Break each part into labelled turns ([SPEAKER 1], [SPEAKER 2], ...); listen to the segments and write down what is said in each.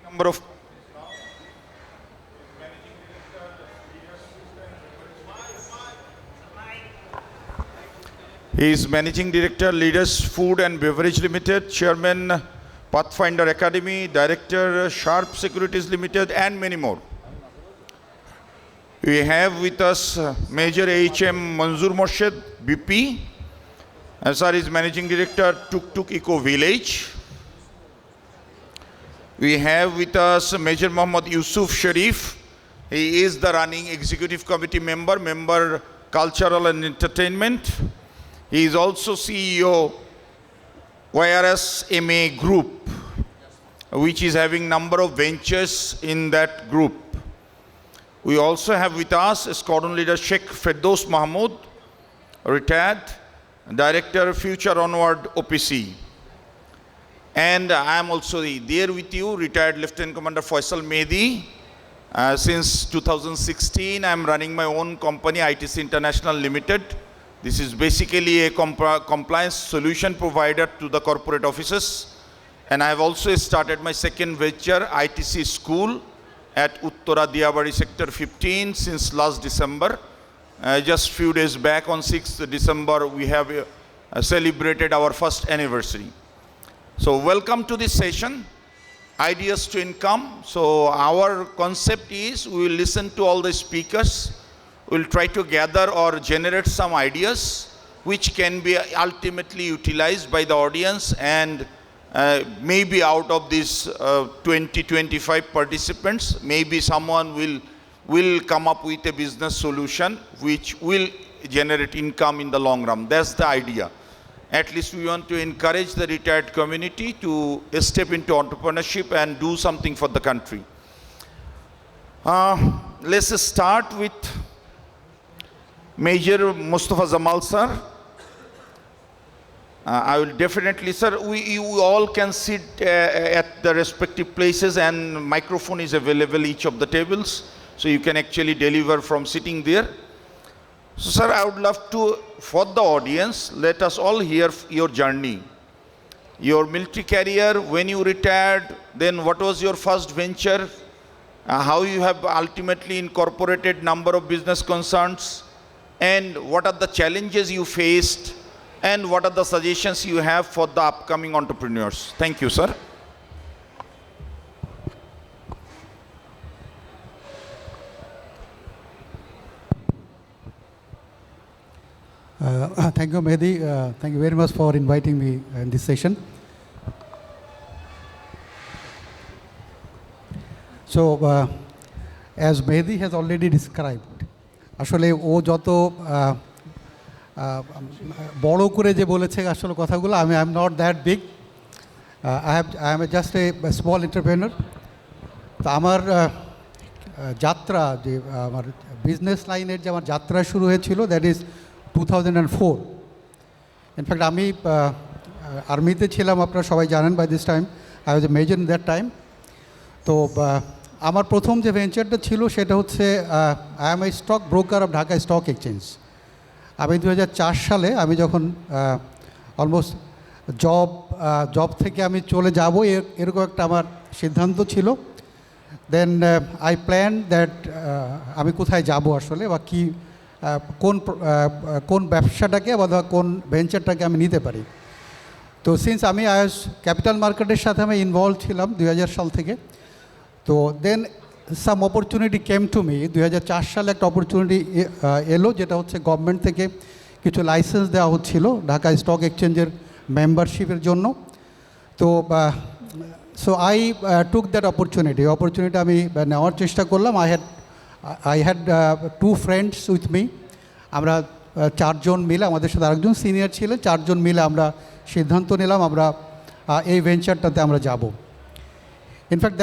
[SPEAKER 1] Number of He is Managing Director, Leaders Food and Beverage Limited, Chairman, Pathfinder Academy, Director, Sharp Securities Limited, and many more. We have with us Major H.M. Manzoor Morshed, BP. Sir is Managing Director, Tuk Tuk Eco Village. We have with us Major Muhammad Yusuf Sharif. He is the running Executive Committee member, Cultural and Entertainment. He is also CEO YRS MA Group, which is having number of ventures in that group. We also have with us Squadron Leader Sheikh Firdaus Mahmood, retired, Director Future Onward OPC. And I am also there with you, retired Lieutenant Commander Faisal Mehdi. Since 2016, I am running my own company, ITC International Limited. This is basically a compliance solution provider to the corporate offices. And I have also started my second venture, ITC School, at Uttara Diyabari Sector 15 since last December. Just few days back on 6th December, we have celebrated our first anniversary. So welcome to this session, Ideas to Income. So our concept is we will listen to all the speakers. We will try to gather or generate some ideas which can be ultimately utilized by the audience, and maybe out of these 20-25 participants, maybe someone will come up with a business solution which will generate income in the long run. That's the idea. At least we want to encourage the retired community to step into entrepreneurship and do something for the country. Let's start with Major Mustafa Jamal sir. I will definitely, sir, you all can sit at the respective places, and microphone is available each of the tables, so you can actually deliver from sitting there. So sir, I would love to, for the audience, let us all hear your journey. Your military career, when you retired, then what was your first venture, how you have ultimately incorporated number of business concerns, and what are the challenges you faced, and what are the suggestions you have for the upcoming entrepreneurs. Thank you, sir.
[SPEAKER 2] Thank you, Mehdi. Thank you very much for inviting me in this session. So, as Mehdi has already described, আসলে ও যত বড় করে যে বলেছে আসলে কথাগুলো, I am not that big. I am just a small entrepreneur. তো আমার যাত্রা যে আমার বিজনেস লাইনের যে আমার যাত্রা শুরু হয়েছিল, দ্যাট ইজ 2004. ইনফ্যাক্ট আমি আর্মিতে ছিলাম, আপনারা সবাই জানেন by this time. I was a major in that time. তো আমার প্রথম যে ভেঞ্চারটা ছিল সেটা হচ্ছে I am a stock broker of Dhaka stock exchange. আমি 2004 সালে আমি যখন অলমোস্ট জব থেকে আমি চলে যাব এরকম একটা আমার সিদ্ধান্ত ছিল। দেন আই প্ল্যান দ্যাট আমি কোথায় যাব আসলে, বা কী কোন ব্যবসাটাকে বা কোন ভেঞ্চারটাকে আমি নিতে পারি। তো সিন্স আমি ক্যাপিটাল মার্কেটের সাথে আমি ইনভলভ ছিলাম 2000 সাল থেকে। তো দেন সাম অপরচুনিটি কেম টু মি। 2004 সালে একটা অপরচুনিটি এলো, যেটা হচ্ছে গভর্নমেন্ট থেকে কিছু লাইসেন্স দেওয়া হচ্ছিল ঢাকা স্টক এক্সচেঞ্জের মেম্বারশিপের জন্য। তো so I took that opportunity আমি নেওয়ার চেষ্টা করলাম। I had two friends with me. আমরা চারজন মিলে, আমাদের সাথে আরেকজন সিনিয়র ছিলেন, চারজন মিলে আমরা সিদ্ধান্ত নিলাম আমরা এই ভেঞ্চারটাতে আমরা যাব। ইনফ্যাক্ট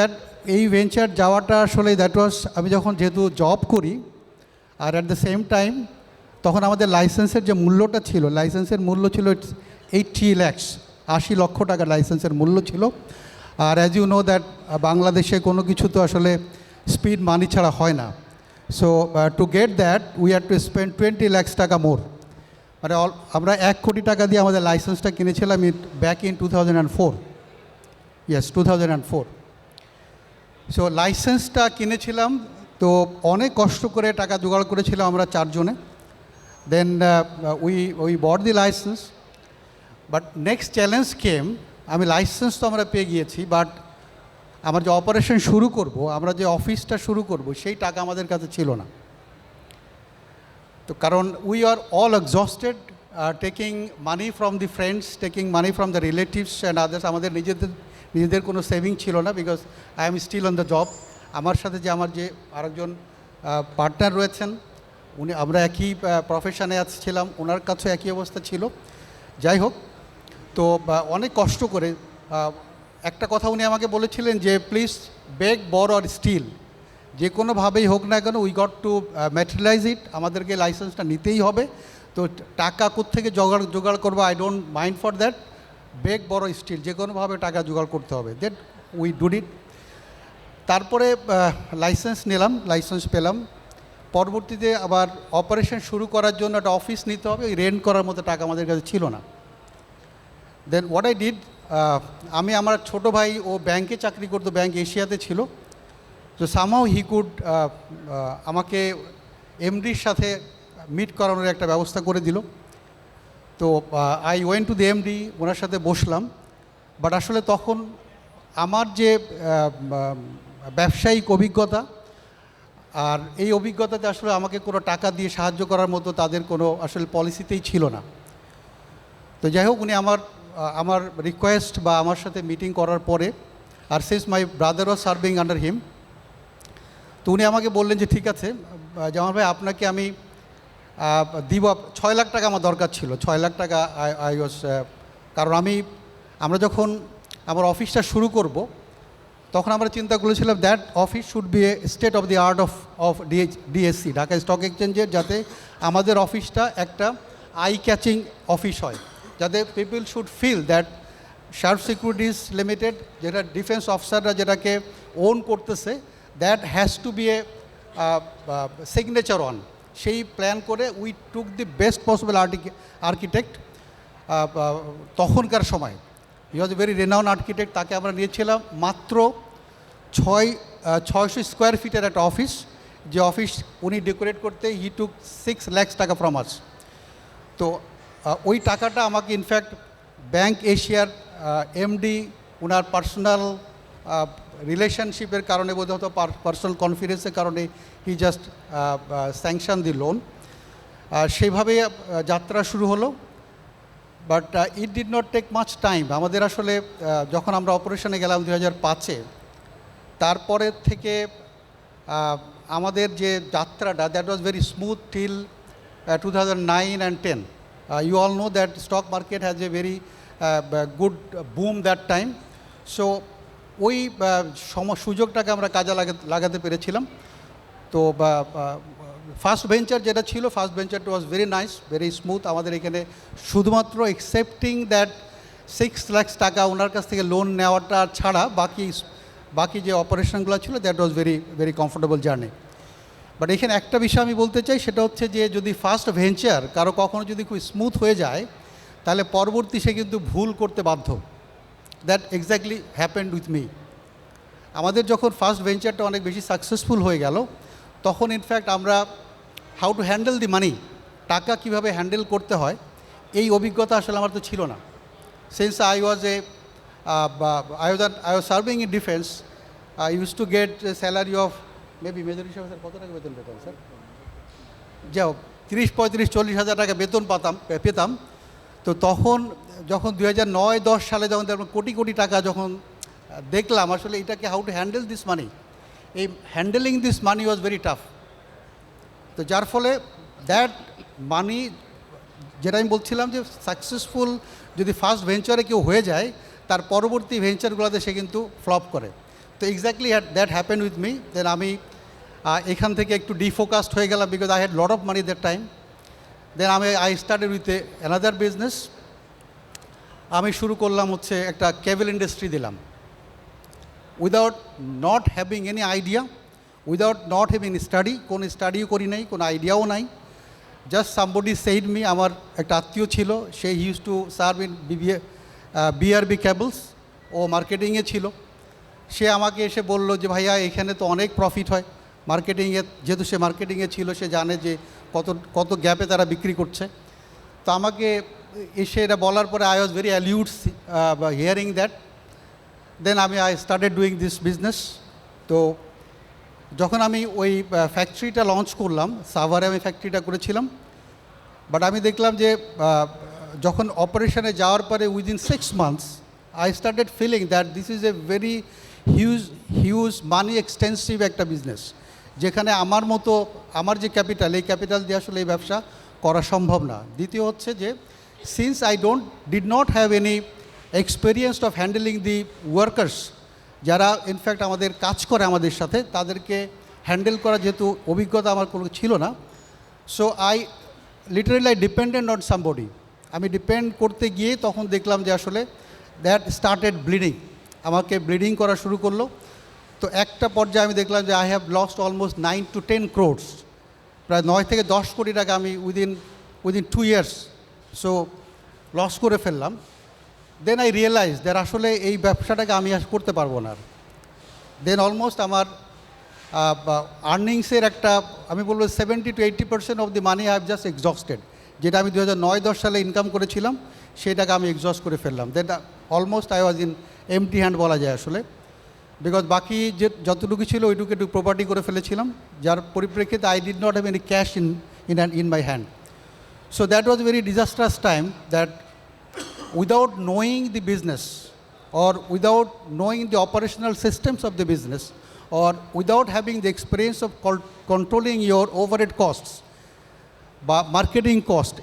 [SPEAKER 2] এই ভেঞ্চার যাওয়াটা আসলে দ্যাট ওয়াজ, আমি যখন যেহেতু জব করি আর অ্যাট দ্য সেম টাইম তখন আমাদের লাইসেন্সের যে মূল্যটা ছিল, লাইসেন্সের মূল্য ছিল 80 lakhs, 80 লক্ষ টাকা লাইসেন্সের মূল্য ছিল। আর অ্যাজ ইউ নো দ্যাট বাংলাদেশে কোনো কিছু তো আসলে স্পিড মানি ছাড়া হয় না। So to get that we had to spend 20 lakhs টাকা মোর। মানে আমরা 1 কোটি টাকা দিয়ে আমাদের লাইসেন্সটা কিনেছিলাম ব্যাক ইন 2004। ইয়েস, 2004। সো লাইসেন্সটা কিনেছিলাম, তো অনেক কষ্ট করে টাকা জোগাড় করেছিলাম আমরা চারজনে। Then we bought the license, but next challenge came. আমি লাইসেন্স তো আমরা পেয়ে গিয়েছি, বাট আমার যে অপারেশন শুরু করব, আমরা যে অফিসটা শুরু করব, সেই টাকা আমাদের কাছে ছিল না। তো কারণ we are all exhausted, taking money from the friends, taking money from the relatives and others. আমাদের নিজেদের কোনো সেভিং ছিল না, because I am still on the job. আমার সাথে যে আমার যে আরেকজন পার্টনার রয়েছেন, আমরা একই প্রফেশনে ছিলাম, ওনার কাছেও একই অবস্থা ছিল। যাই হোক, তো অনেক কষ্ট করে একটা কথা উনি আমাকে বলেছিলেন যে প্লিজ বেগ বর অর স্টিল, যে কোনোভাবেই হোক না কেন, we got to materialize it, আমাদেরকে লাইসেন্সটা নিতেই হবে। তো টাকা কোত্থেকে জোগাড় করবো, I don't mind for that, beg borrow steal, যে কোনোভাবে টাকা জোগাড় করতে হবে। That we did it. তারপরে লাইসেন্স নিলাম, লাইসেন্স পেলাম। পরবর্তীতে আবার অপারেশন শুরু করার জন্য একটা অফিস নিতে হবে, ওই রেন্ট করার মতো টাকা আমাদের কাছে ছিল না। দেন হোয়াট আই ডিড, আমি আমার ছোটো ভাই ও ব্যাংকে চাকরি করতো, ব্যাংক এশিয়াতে ছিল। তো সামহাউ হি কুড আমাকে এমডির সাথে মিট করানোর একটা ব্যবস্থা করে দিল। তো I went to the MD, ওনার সাথে বসলাম। বাট আসলে তখন আমার যে ব্যবসায়িক অভিজ্ঞতা, আর এই অভিজ্ঞতাতে আসলে আমাকে কোনো টাকা দিয়ে সাহায্য করার মতো তাদের কোনো আসলে পলিসিতেই ছিল না। তো যাই হোক, উনি আমার রিকোয়েস্ট বা আমার সাথে মিটিং করার পরে, আর since my brother was serving under him, তো উনি আমাকে বললেন যে ঠিক আছে জামাল ভাই, আপনাকে আমি দিব 6 লাখ টাকা আমার দরকার ছিল। 6 লাখ টাকা আই ওয়াজ, কারণ আমরা যখন আমার অফিসটা শুরু করব, তখন আমরা চিন্তা করেছিলাম that office should B a state of the art of DSC, Dhaka stock এক্সচেঞ্জের, যাতে আমাদের অফিসটা একটা আই ক্যাচিং অফিস হয়, যাতে people should feel that sharp securities limited, যেটা ডিফেন্স অফিসাররা যেটাকে ওন করতেছে, that has to be a signature on. সেই প্ল্যান করে we took the best possible architect তখনকার সময়। He was a very renowned architect. তাকে আমরা নিয়েছিলাম মাত্র 600 স্কোয়ার ফিটের একটা অফিস, যে অফিস উনি ডেকোরেট করতে হি টুক 6 লাখ টাকা ফ্রম আস। তো ওই টাকাটা আমাকে ইনফ্যাক্ট ব্যাংক এশিয়ার এমডি ওনার পার্সোনাল রিলেশনশিপের কারণে, বোধহয় পার্সোনাল কনফিডেন্সের কারণে he just sanction the loan. সেইভাবে যাত্রা শুরু হলো। But it did not take much time. আমাদের আসলে যখন আমরা অপারেশনে গেলাম 2005-এ, তারপরে থেকে আমাদের যে যাত্রাটা, that was very smooth till 2009 and 10. You all know that stock market has a very good boom that time. So ওই সুযোগটাকে আমরা কাজে লাগাতে পেরেছিলাম। তো ফার্স্ট ভেঞ্চার যেটা ছিল, ফার্স্ট ভেঞ্চারটা was very nice, very smooth. আমাদের এখানে শুধুমাত্র এক্সেপ্টিং দ্যাট 6 লাখ টাকা ওনার কাছ থেকে লোন নেওয়াটা ছাড়া বাকি যে অপারেশনগুলো ছিল, that was very comfortable journey. But এখানে একটা বিষয় আমি বলতে চাই, সেটা হচ্ছে যে যদি ফার্স্ট ভেঞ্চার কারো কখনো যদি খুব স্মুথ হয়ে যায়, তাহলে পরবর্তী সে কিন্তু ভুল করতে বাধ্য। That exactly happened with me. আমাদের যখন ফার্স্ট ভেঞ্চারটা অনেক বেশি সাকসেসফুল হয়ে গেল, তখন ইনফ্যাক্ট আমরা হাউ টু হ্যান্ডেল দি মানি, টাকা কীভাবে হ্যান্ডেল করতে হয়, এই অভিজ্ঞতা আসলে আমার তো ছিল না। Since I was serving in defence, I use to get salary of maybe, major হিসাবে স্যার কত টাকা বেতন পেতাম স্যার? যাও 30, 35, 40 হাজার টাকা বেতন পেতাম। তো তখন যখন 2009-10 সালে যখন কোটি কোটি টাকা যখন দেখলাম, আসলে এটাকে how to handle this money, এই handling this money was very tough. তো যার ফলে দ্যাট মানি, যেটা আমি বলছিলাম যে সাকসেসফুল যদি ফার্স্ট ভেঞ্চারে কেউ হয়ে যায়, তার পরবর্তী ভেঞ্চারগুলোতে সে কিন্তু ফ্লপ করে। তো exactly that happen with me. Then আমি এখান থেকে একটু ডিফোকাসড হয়ে গেলাম, because I had lot of money that time. Then I started with another business. আমি শুরু করলাম হচ্ছে একটা কেবল ইন্ডাস্ট্রি দিলাম, without not having any idea, without not having study, কোনো স্টাডিও করি নাই, কোনো আইডিয়াও নাই। জাস্ট সামবডি সেইড মি, আমার একটা আত্মীয় ছিল, সে use to serve in BRB cables, ও মার্কেটিংয়ে ছিল। সে আমাকে এসে বলল যে ভাইয়া এখানে তো অনেক প্রফিট হয় মার্কেটিংয়ে, যেহেতু সে মার্কেটিংয়ে ছিল সে জানে যে কত কত গ্যাপে তারা বিক্রি করছে। তো আমাকে এসে এটা বলার পরে I was very allured hearing that. Then I started doing this business. তো যখন আমি ওই ফ্যাক্টরিটা লঞ্চ করলাম, সাভারে আমি ফ্যাক্টরিটা করেছিলাম, বাট আমি দেখলাম যে যখন অপারেশনে যাওয়ার পরে within 6 months I started feeling that this is a very huge money extensive একটা বিজনেস, যেখানে আমার মতো আমার যে ক্যাপিটাল, এই ক্যাপিটাল দিয়ে আসলে এই ব্যবসা করা সম্ভব না। দ্বিতীয় হচ্ছে যে since I did not have any experience of handling the workers, যারা ইনফ্যাক্ট আমাদের কাজ করে আমাদের সাথে, তাদেরকে হ্যান্ডেল করা যেহেতু অভিজ্ঞতা আমার কোনো ছিল না, so I dependent on somebody. আমি ডিপেন্ড করতে গিয়ে তখন দেখলাম যে আসলে দ্যাট স্টার্টেড ব্লিডিং, আমাকে ব্লিডিং করা শুরু করলো। তো একটা পর্যায়ে আমি দেখলাম যে I have lost almost 9 to 10 crores, প্রায় 9 থেকে 10 কোটি টাকা আমি উইদিন 2 years সো লস করে ফেললাম। দেন আই রিয়েলাইজ দ্যাট আসলে এই ব্যবসাটাকে আমি আর করতে পারবো না। দেন অলমোস্ট আমার আর্নিংসের একটা আমি বলবো 70 to 80% of the money I have just exhausted, যেটা আমি 2009-10 সালে ইনকাম করেছিলাম সেটাকে আমি এক্সস্ট করে ফেললাম। Then almost I was in empty hand বলা যায় আসলে, বিকজ বাকি যে যতটুকু ছিল ওইটুকু একটু প্রপার্টি করে ফেলেছিলাম, যার পরিপ্রেক্ষিতে I did not have any cash in my hand. So that was very disastrous time that without knowing the business or without knowing the operational systems of the business or without having the experience of controlling your overhead costs বা marketing cost,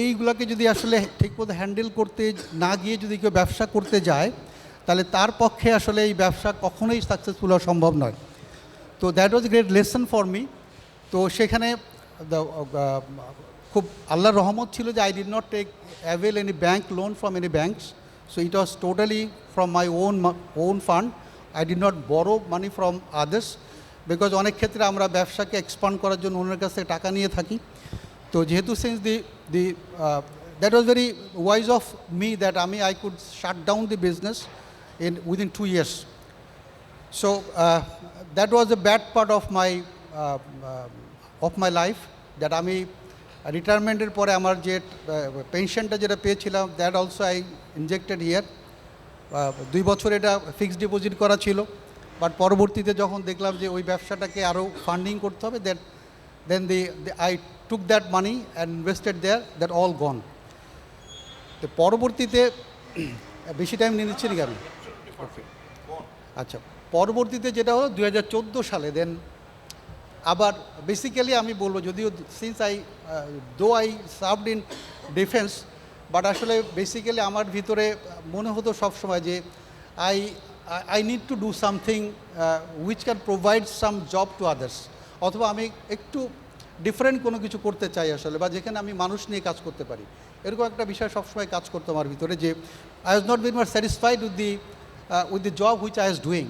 [SPEAKER 2] এইগুলোকে যদি আসলে ঠিকমতো handle করতে না গিয়ে যদি কেউ ব্যবসা করতে যায়, তাহলে তার পক্ষে আসলে এই ব্যবসা কখনোই সাকসেসফুল হওয়া সম্ভব নয়। তো that was great lesson for me. তো সেখানে খুব আল্লাহর রহমত ছিল যে I did not avail any bank loan from any banks, so it was totally from my own fund. I did not borrow money from others, because অনেক ক্ষেত্রে আমরা ব্যবসাকে এক্সপান্ড করার জন্য অন্যের কাছ থেকে টাকা নিয়ে থাকি। তো যেহেতু since that was very wise of me that I could shut down the business within 2 years. So that was a bad part of my life, that আমি রিটায়ারমেন্টের পরে আমার যে পেনশনটা যেটা পেয়েছিলাম that also I injected here. 2 বছর এটা fixed deposit করা ছিল, বাট পরবর্তীতে যখন দেখলাম যে ওই ব্যবসাটাকে আরও ফান্ডিং করতে হবে, then I took that money and invested there, that all gone. তো পরবর্তীতে বেশি টাইম নিয়ে নিচ্ছি নাকি আমি? আচ্ছা, পরবর্তীতে যেটা হলো 2014 সালে দেন আবার বেসিক্যালি আমি বলবো, যদিও since though I served in defence, but আসলে বেসিক্যালি আমার ভিতরে মনে হতো সবসময় যে I need to do something which can provide some job to others, অথবা আমি একটু ডিফারেন্ট কোনো কিছু করতে চাই আসলে, বা যেখানে আমি মানুষ নিয়ে কাজ করতে পারি, এরকম একটা বিষয় সবসময় কাজ করতো আমার ভিতরে, যে I was not very much satisfied with the job which I was doing.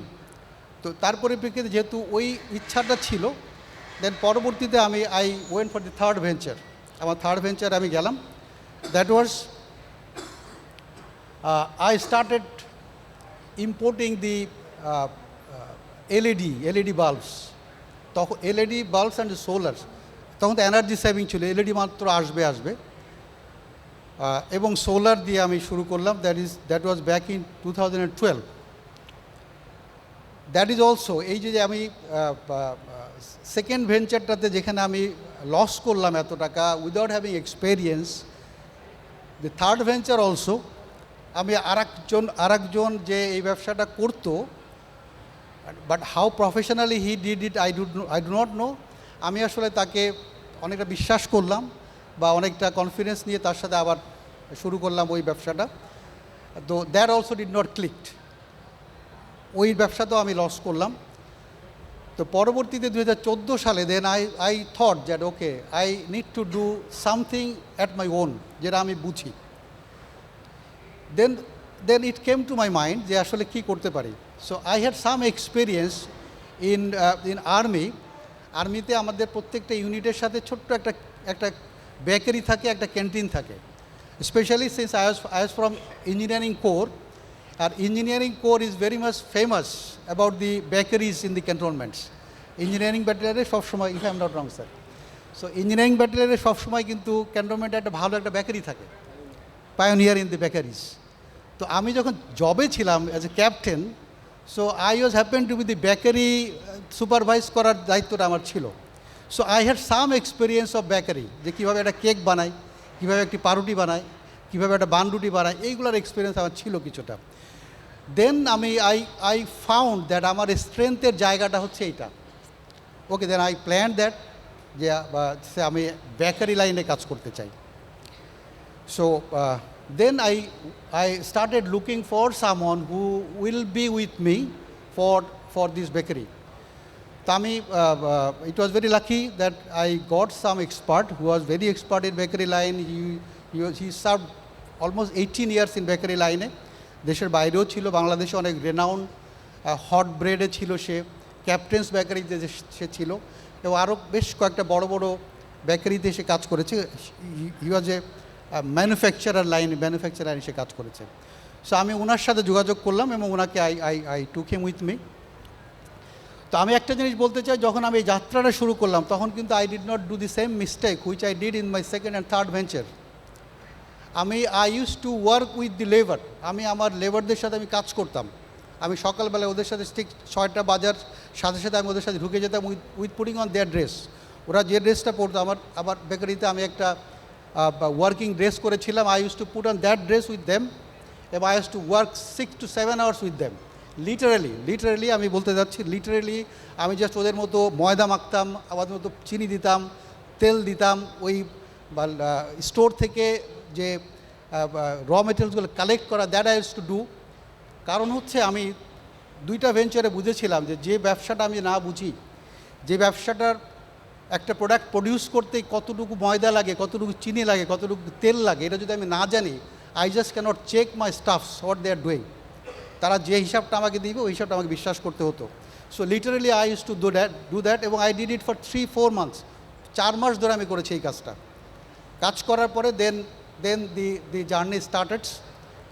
[SPEAKER 2] তো তার পরিপ্রেক্ষিতে যেহেতু ওই ইচ্ছাটা ছিল, দেন পরবর্তীতে I went for the third venture. আমার থার্ড ভেঞ্চার আমি গেলাম, that was I started importing the LED bulbs. তখন এলইডি বাল্বস অ্যান্ড সোলার, তখন তো এনার্জি সেভিং ছিল, এলইডি মাত্র আসবে এবং সোলার দিয়ে আমি শুরু করলাম। That was back in 2012। That is also এই যে আমি সেকেন্ড ভেঞ্চারটাতে যেখানে আমি লস করলাম এত টাকা without having experience, the third venture also আমি আরেকজন যে এই ব্যবসাটা করতো, but how professionally he did it I do not know. আমি আসলে তাকে অনেকটা বিশ্বাস করলাম বা অনেকটা কনফিডেন্স নিয়ে তার সাথে আবার শুরু করলাম ওই ব্যবসাটা। তো that also did not clicked, ওই ব্যবসাতেও আমি লস করলাম। তো পরবর্তীতে 2014 সালে then I thought that okay I need to do something at my own, যেটা আমি বুঝি। দেন ইট কেম টু মাই মাইন্ড যে আসলে কী করতে পারি। So I had some experience in আর্মিতে আমাদের প্রত্যেকটা ইউনিটের সাথে ছোট্ট একটা বেকারি থাকে, একটা ক্যান্টিন থাকে। Specially since I was from engineering corps, আর engineering corps is very much famous about the bakeries in the cantonments. Engineering ব্যাটেলিয়ারে সবসময়, if I am not wrong sir, so engineering ব্যাটেলিয়ারে সবসময় কিন্তু ক্যান্টনমেন্টে একটা ভালো একটা বেকারি থাকে, পায়োনিয়ার ইন দি বেকারিজ। তো আমি যখন জবে ছিলাম as a captain, so I was happen to be the bakery supervise করার দায়িত্বটা আমার ছিল। So I had some experience of bakery, যে কীভাবে একটা কেক বানায়, কীভাবে একটি পাউরুটি বানায়, কীভাবে একটা বানরুটি বানায়, এইগুলোর এক্সপিরিয়েন্স আমার ছিল কিছুটা। দেন আই ফাউন্ড দ্যাট আমার স্ট্রেংথের জায়গাটা হচ্ছে এইটা। ওকে, দেন আই প্ল্যান দ্যাট যে সে আমি বেকারি লাইনে কাজ করতে চাই। So then I started looking for someone who will be with me for this bakery. So it was very lucky that I got some expert who was very expert in bakery line. He served almost 18 years in bakery line. দেশের বাইরেও ছিল, বাংলাদেশে অনেক renowned hot ব্রেডে ছিল সে, captain's বেকারিতে সে ছিল, এবং আরও বেশ কয়েকটা বড় বড় বেকারিতে সে কাজ করেছে। হি ওয়াজ এ ম্যানুফ্যাকচারার লাইনে সে কাজ করেছে। সো আমি ওনার সাথে যোগাযোগ করলাম এবং ওনাকে I took him with me. তো আমি একটা জিনিস বলতে চাই, যখন আমি এই যাত্রাটা শুরু করলাম তখন কিন্তু I did not do the same mistake which I did in my second and third venture. I use to work with the labour. আমি আমার লেবারদের সাথে আমি কাজ করতাম। আমি সকালবেলা ওদের সাথে ঠিক 6টা বাজার সাথে সাথে আমি ওদের সাথে ঢুকে যেতাম with putting on their dress. ওরা যে ড্রেসটা পরতো, আমার বেকারিতে আমি একটা ওয়ার্কিং ড্রেস করেছিলাম। I use to put on that dress with them, এবং I use to work 6 to 7 hours with them. Literally আমি বলতে যাচ্ছি, লিটারেলি আমি জাস্ট ওদের মতো ময়দা মাখতাম, আমাদের মতো চিনি দিতাম, তেল দিতাম, ওই স্টোর থেকে যে র মেটেরিয়ালসগুলো কালেক্ট করা, that I use to do. কারণ হচ্ছে আমি 2টা ভেঞ্চারে বুঝেছিলাম যে ব্যবসাটা আমি না বুঝি, যে ব্যবসাটার একটা প্রোডাক্ট প্রডিউস করতে কতটুকু ময়দা লাগে, কতটুকু চিনি লাগে, কতটুকু তেল লাগে, এটা যদি আমি না জানি, I just cannot check my staffs what they are doing. তারা যে হিসাবটা আমাকে দিবে ওই হিসাবটা আমাকে বিশ্বাস করতে হতো। So literally I use to do that, এবং I did it for 3-4 months। 4 মাস ধরে আমি করেছি এই কাজটা। কাজ করার পরে দেন দি জার্নি স্টার্টেডস।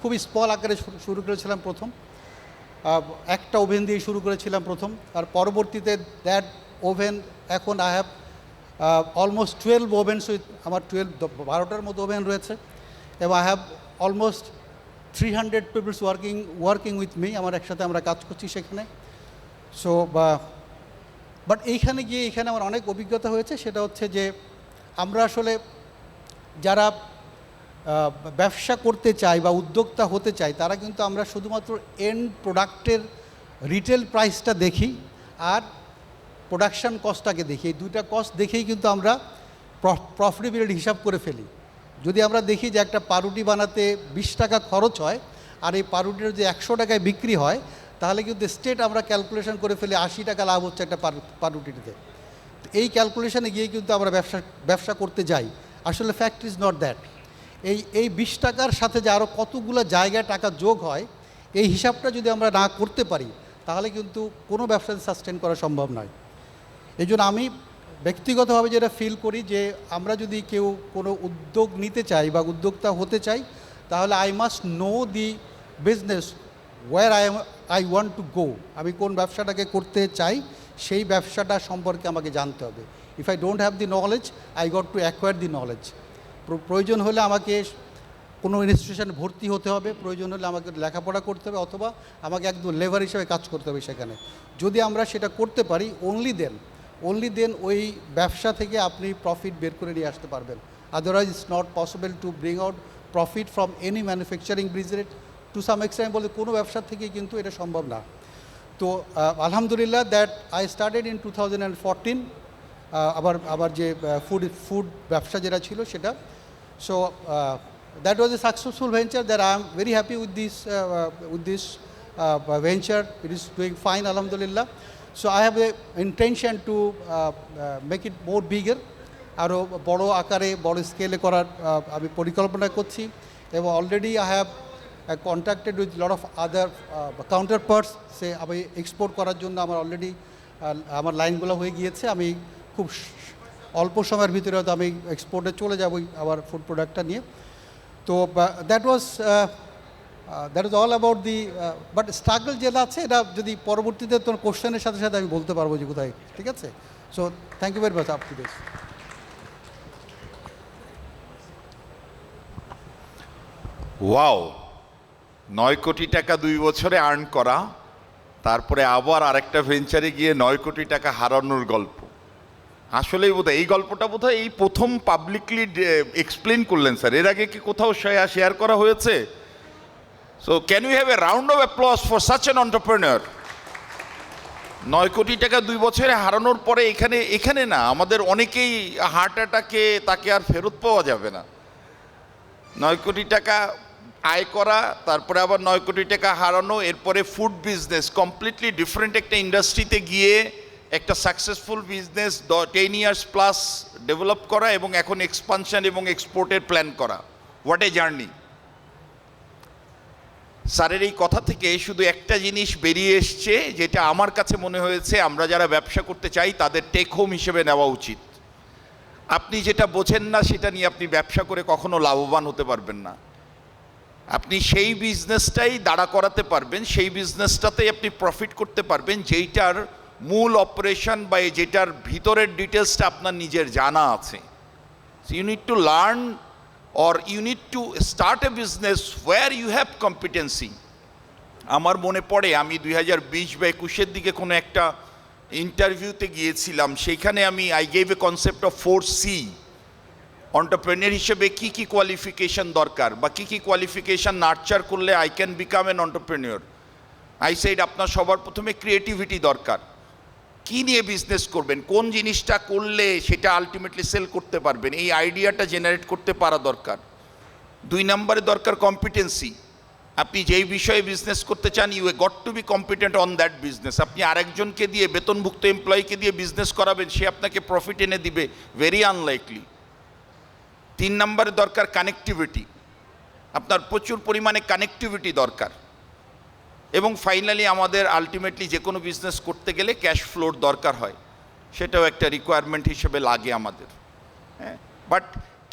[SPEAKER 2] খুবই স্মল আকারে শুরু করেছিলাম প্রথম, একটা ওভেন দিয়ে শুরু করেছিলাম প্রথম। আর পরবর্তীতে দ্যাট ওভেন, এখন I have almost 12 ovens with, আমার 12টার মতো ওভেন রয়েছে, এবং I have almost 300 peoples working with me. আমার একসাথে আমরা কাজ করছি সেখানে। সো বাট এইখানে আমার অনেক অভিজ্ঞতা হয়েছে। সেটা হচ্ছে যে আমরা আসলে যারা ব্যবসা করতে চাই বা উদ্যোক্তা হতে চাই, তারা কিন্তু আমরা শুধুমাত্র এন্ড প্রোডাক্টের রিটেল প্রাইসটা দেখি আর প্রোডাকশান কস্টটাকে দেখি। এই 2টা কস্ট দেখেই কিন্তু আমরা প্রফিটেবিলিটি হিসাব করে ফেলি। যদি আমরা দেখি যে একটা পাউরুটি বানাতে 20 টাকা খরচ হয় আর এই পাউরুটির যে 100 টাকায় বিক্রি হয়, তাহলে কিন্তু স্টেট আমরা ক্যালকুলেশন করে ফেলি 80 টাকা লাভ হচ্ছে একটা পাউরুটিতে। এই ক্যালকুলেশনে গিয়ে কিন্তু আমরা ব্যবসা করতে যাই। আসলে ফ্যাক্ট ইজ নট দ্যাট। এই 20 টাকার সাথে যে আরও কতগুলো জায়গায় টাকা যোগ হয়, এই হিসাবটা যদি আমরা না করতে পারি, তাহলে কিন্তু কোনো ব্যবসাতে সাস্টেন করা সম্ভব নয়। এই জন্য আমি ব্যক্তিগতভাবে যেটা ফিল করি, যে আমরা যদি কেউ কোনো উদ্যোগ নিতে চাই বা উদ্যোক্তা হতে চাই, তাহলে I must know the business where I want to go. আমি কোন ব্যবসাটাকে করতে চাই সেই ব্যবসাটা সম্পর্কে আমাকে জানতে হবে। If I don't have the knowledge, I got to acquire the knowledge. প্রয়োজন হলে আমাকে কোনো ইনস্টিটিউশনে ভর্তি হতে হবে, প্রয়োজন হলে আমাকে লেখাপড়া করতে হবে, অথবা আমাকে একদম লেবার হিসেবে কাজ করতে হবে সেখানে। যদি আমরা সেটা করতে পারি, অনলি দেন ওই ব্যবসা থেকে আপনি প্রফিট বের করে নিয়ে আসতে পারবেন। Otherwise it's not possible to bring out profit from any manufacturing business. To some extent বলতে কোনো ব্যবসা থেকেই কিন্তু এটা সম্ভব না। তো আলহামদুলিল্লাহ দ্যাট আই স্টার্টেড ইন 2014। আবার যে ফুড ব্যবসা যেটা ছিল সেটা। So that was a successful venture, that I am very happy with this venture. It is doing fine, alhamdulillah. So I have a intention to make it more bigger, আরও বড় আকারে বড় স্কেলে করার আমি পরিকল্পনা করছি। এবং already I have contacted with lot of other counterparts. সে আমি এক্সপোর্ট করার জন্য আমার লাইনগুলো হয়ে গিয়েছে। আমি খুব অল্প সময়ের ভিতরে হয়তো আমি এক্সপোর্টে চলে যাবো আমার ফুড প্রোডাক্টটা নিয়ে। তো that was that is all about the but struggle যেটা আছে এটা যদি পরবর্তীতে তোর কোশ্চেনের সাথে সাথে আমি বলতে পারবো যে কোথায়, ঠিক আছে? So thank you very much up to this.
[SPEAKER 1] Wow, 9 crore টাকা 2 বছরে আর্ন করা, তারপরে আবার আরেকটা ভেঞ্চারে গিয়ে 9 কোটি টাকা হারানোর গল্প। আসলেই বোধহয় এই গল্পটা বোধহয় এই প্রথম পাবলিকলি এক্সপ্লেন করলেন স্যার। এর আগে কি কোথাও শেয়ার করা হয়েছে? So can you have a round of applause for such an entrepreneur? 9 crore টাকা 2 বছরে হারানোর পরে এখানে না, আমাদের অনেকেই হার্ট অ্যাটাকে তাকে আর ফেরত পাওয়া যাবে না। 9 কোটি টাকা আয় করা, তারপরে আবার 9 কোটি টাকা হারানো, এরপরে ফুড বিজনেস কমপ্লিটলি ডিফারেন্ট একটা ইন্ডাস্ট্রিতে গিয়ে একটা successful business 10 years plus develop করা এবং এখন এক্সপানশন এবং এক্সপোর্টের প্ল্যান করা। What a journey! স্যারের এই কথা থেকে শুধু একটা জিনিস বেরিয়ে এসছে, যেটা আমার কাছে মনে হয়েছে আমরা যারা ব্যবসা করতে চাই তাদের টেক হোম হিসেবে নেওয়া উচিত। আপনি যেটা বোঝেন না সেটা নিয়ে আপনি ব্যবসা করে কখনো লাভবান হতে পারবেন না। আপনি সেই বিজনেসটাই দাঁড়া করাতে পারবেন, সেই বিজনেসটাতেই আপনি প্রফিট করতে পারবেন যেইটার মূল অপারেশন বা যেটার ভিতরের ডিটেলসটা আপনার নিজের জানা আছে। You need to learn or you need to start a business where you have competency. আমার মনে পড়ে আমি 2020 বা 21-এর দিকে কোনো একটা ইন্টারভিউতে গিয়েছিলাম, সেইখানে I gave a concept of 4C। Entrepreneur হিসেবে কী কী কোয়ালিফিকেশন দরকার বা কী কী কোয়ালিফিকেশন নার্চার করলে I can become N entrepreneur. I said আপনার সবার প্রথমে ক্রিয়েটিভিটি দরকার। কী নিয়ে বিজনেস করবেন, কোন জিনিসটা করলে সেটা আলটিমেটলি সেল করতে পারবেন, এই আইডিয়াটা জেনারেট করতে পারা দরকার। 2 নম্বরে দরকার কম্পিটেন্সি। আপনি যেই বিষয়ে বিজনেস করতে চান you got to be competent on that business. আপনি আরেকজনকে দিয়ে, বেতনভুক্ত এমপ্লয়িকে দিয়ে বিজনেস করাবেন, সে আপনাকে প্রফিট এনে দিবে, ভেরি আনলাইকলি। 3 নম্বরে দরকার কানেক্টিভিটি। আপনার প্রচুর পরিমাণে কানেক্টিভিটি দরকার। এবং ফাইনালি আমাদের আলটিমেটলি যে কোনো বিজনেস করতে গেলে ক্যাশ ফ্লোর দরকার হয়, সেটাও একটা রিকোয়ারমেন্ট হিসেবে লাগে আমাদের। হ্যাঁ, but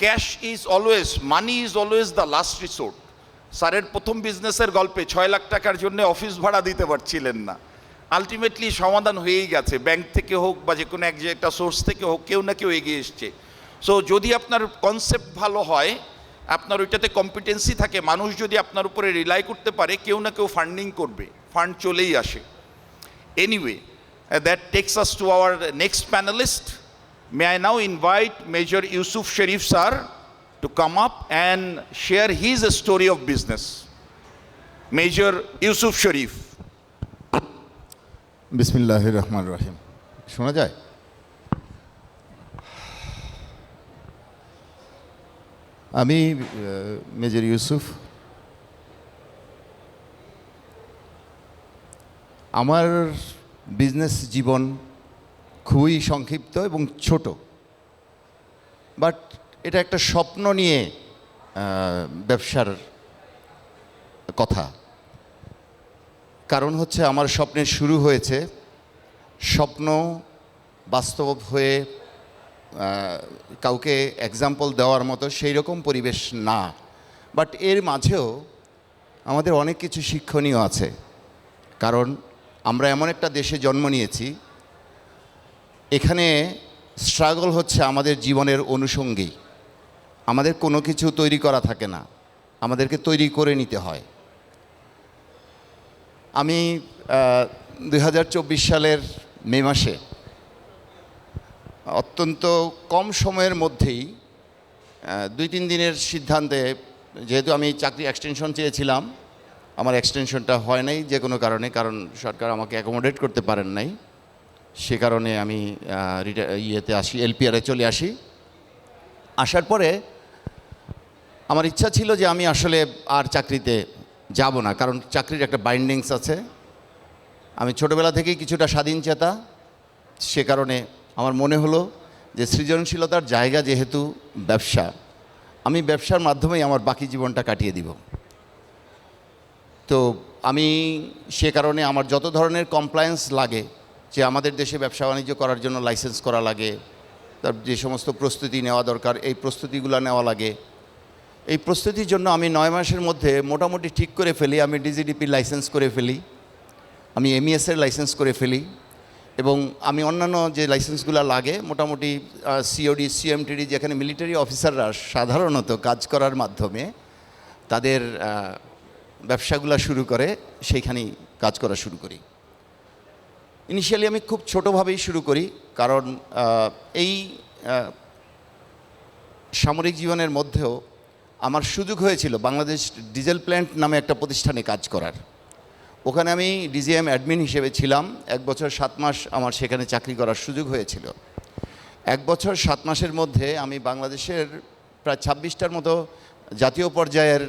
[SPEAKER 1] cash is always, money is always the last resort. স্যারের প্রথম বিজনেসের গল্পে 6 লাখ টাকার জন্য অফিস ভাড়া দিতে পারছিলেন না, আলটিমেটলি সমাধান হয়েই গেছে, ব্যাংক থেকে হোক বা যে কোনো একটা সোর্স থেকে হোক, কেউ না কেউ এগিয়ে এসছে। সো যদি আপনার কনসেপ্ট ভালো হয়, আপনার ওইটাতে কম্পিটেন্সি থাকে, মানুষ যদি আপনার উপরে রিলাই করতে পারে, কেউ না কেউ ফান্ডিং করবে, ফান্ড চলেই আসে। Anyway, that takes us to our next panelist. May I now invite major Yusuf Sharif sir to come up and share his story of business. Major Yusuf Sharif.
[SPEAKER 3] বিসমিল্লাহির রহমানির রহিম। শোনা যায়? আমি মেজর ইউসুফ। আমার বিজনেস জীবন খুবই সংক্ষিপ্ত এবং ছোট, বাট এটা একটা স্বপ্ন নিয়ে ব্যবসার কথা। কারণ হচ্ছে আমার স্বপ্নের শুরু হয়েছে, স্বপ্ন বাস্তব হয়ে কাউকে এক্সাম্পল দেওয়ার মতো সেই রকম পরিবেশ না, বাট এর মাঝেও আমাদের অনেক কিছু শিক্ষণীয় আছে। কারণ আমরা এমন একটা দেশে জন্ম নিয়েছি, এখানে স্ট্রাগল হচ্ছে আমাদের জীবনের অনুষঙ্গী। আমাদের কোনো কিছু তৈরি করা থাকে না, আমাদেরকে তৈরি করে নিতে হয়। আমি 2024 সালের মে মাসে অত্যন্ত কম সময়ের মধ্যেই 2-3 দিনের সিদ্ধান্তে, যেহেতু আমি চাকরি এক্সটেনশন চেয়েছিলাম, আমার এক্সটেনশনটা হয় নাই যে কোনো কারণে, কারণ সরকার আমাকে অ্যাকোমোডেট করতে পারেন নাই। সে কারণে আমি এলপিআরে চলে আসি। আসার পরে আমার ইচ্ছা ছিল যে আমি আসলে আর চাকরিতে যাব না, কারণ চাকরির একটা বাইন্ডিংস আছে। আমি ছোটোবেলা থেকেই কিছুটা স্বাধীনচেতা, সে কারণে আমার মনে হলো যে সৃজনশীলতার জায়গা যেহেতু ব্যবসা, আমি ব্যবসার মাধ্যমেই আমার বাকি জীবনটা কাটিয়ে দিব। তো আমি সে কারণে আমার যত ধরনের কমপ্লায়েন্স লাগে, যে আমাদের দেশে ব্যবসা বাণিজ্য করার জন্য লাইসেন্স করা লাগে, তার যে সমস্ত প্রস্তুতি নেওয়া দরকার, এই প্রস্তুতিগুলো নেওয়া লাগে, এই প্রস্তুতির জন্য আমি 9 মাসের মধ্যে মোটামুটি ঠিক করে ফেলি, আমি ডিজিডিপি লাইসেন্স করে ফেলি, আমি এমইএসের লাইসেন্স করে ফেলি, এবং আমি অন্যান্য যে লাইসেন্সগুলো লাগে মোটামুটি সিওডি সিএমটিডি, যেখানে মিলিটারি অফিসাররা সাধারণত কাজ করার মাধ্যমে তাদের ব্যবসাগুলো শুরু করে, সেইখানেই কাজ করা শুরু করি। ইনিশিয়ালি আমি খুব ছোটোভাবেই শুরু করি, কারণ এই সামরিক জীবনের মধ্যেও আমার সুযোগ হয়েছিল বাংলাদেশ ডিজেল প্ল্যান্ট নামে একটা প্রতিষ্ঠানে কাজ করার। ওখানে আমি ডিজিএম অ্যাডমিন হিসেবে ছিলাম। 1 বছর 7 মাস আমার সেখানে চাকরি করার সুযোগ হয়েছিল। 1 বছর 7 মাসের মধ্যে আমি বাংলাদেশের প্রায় 26টার মতো জাতীয় পর্যায়ের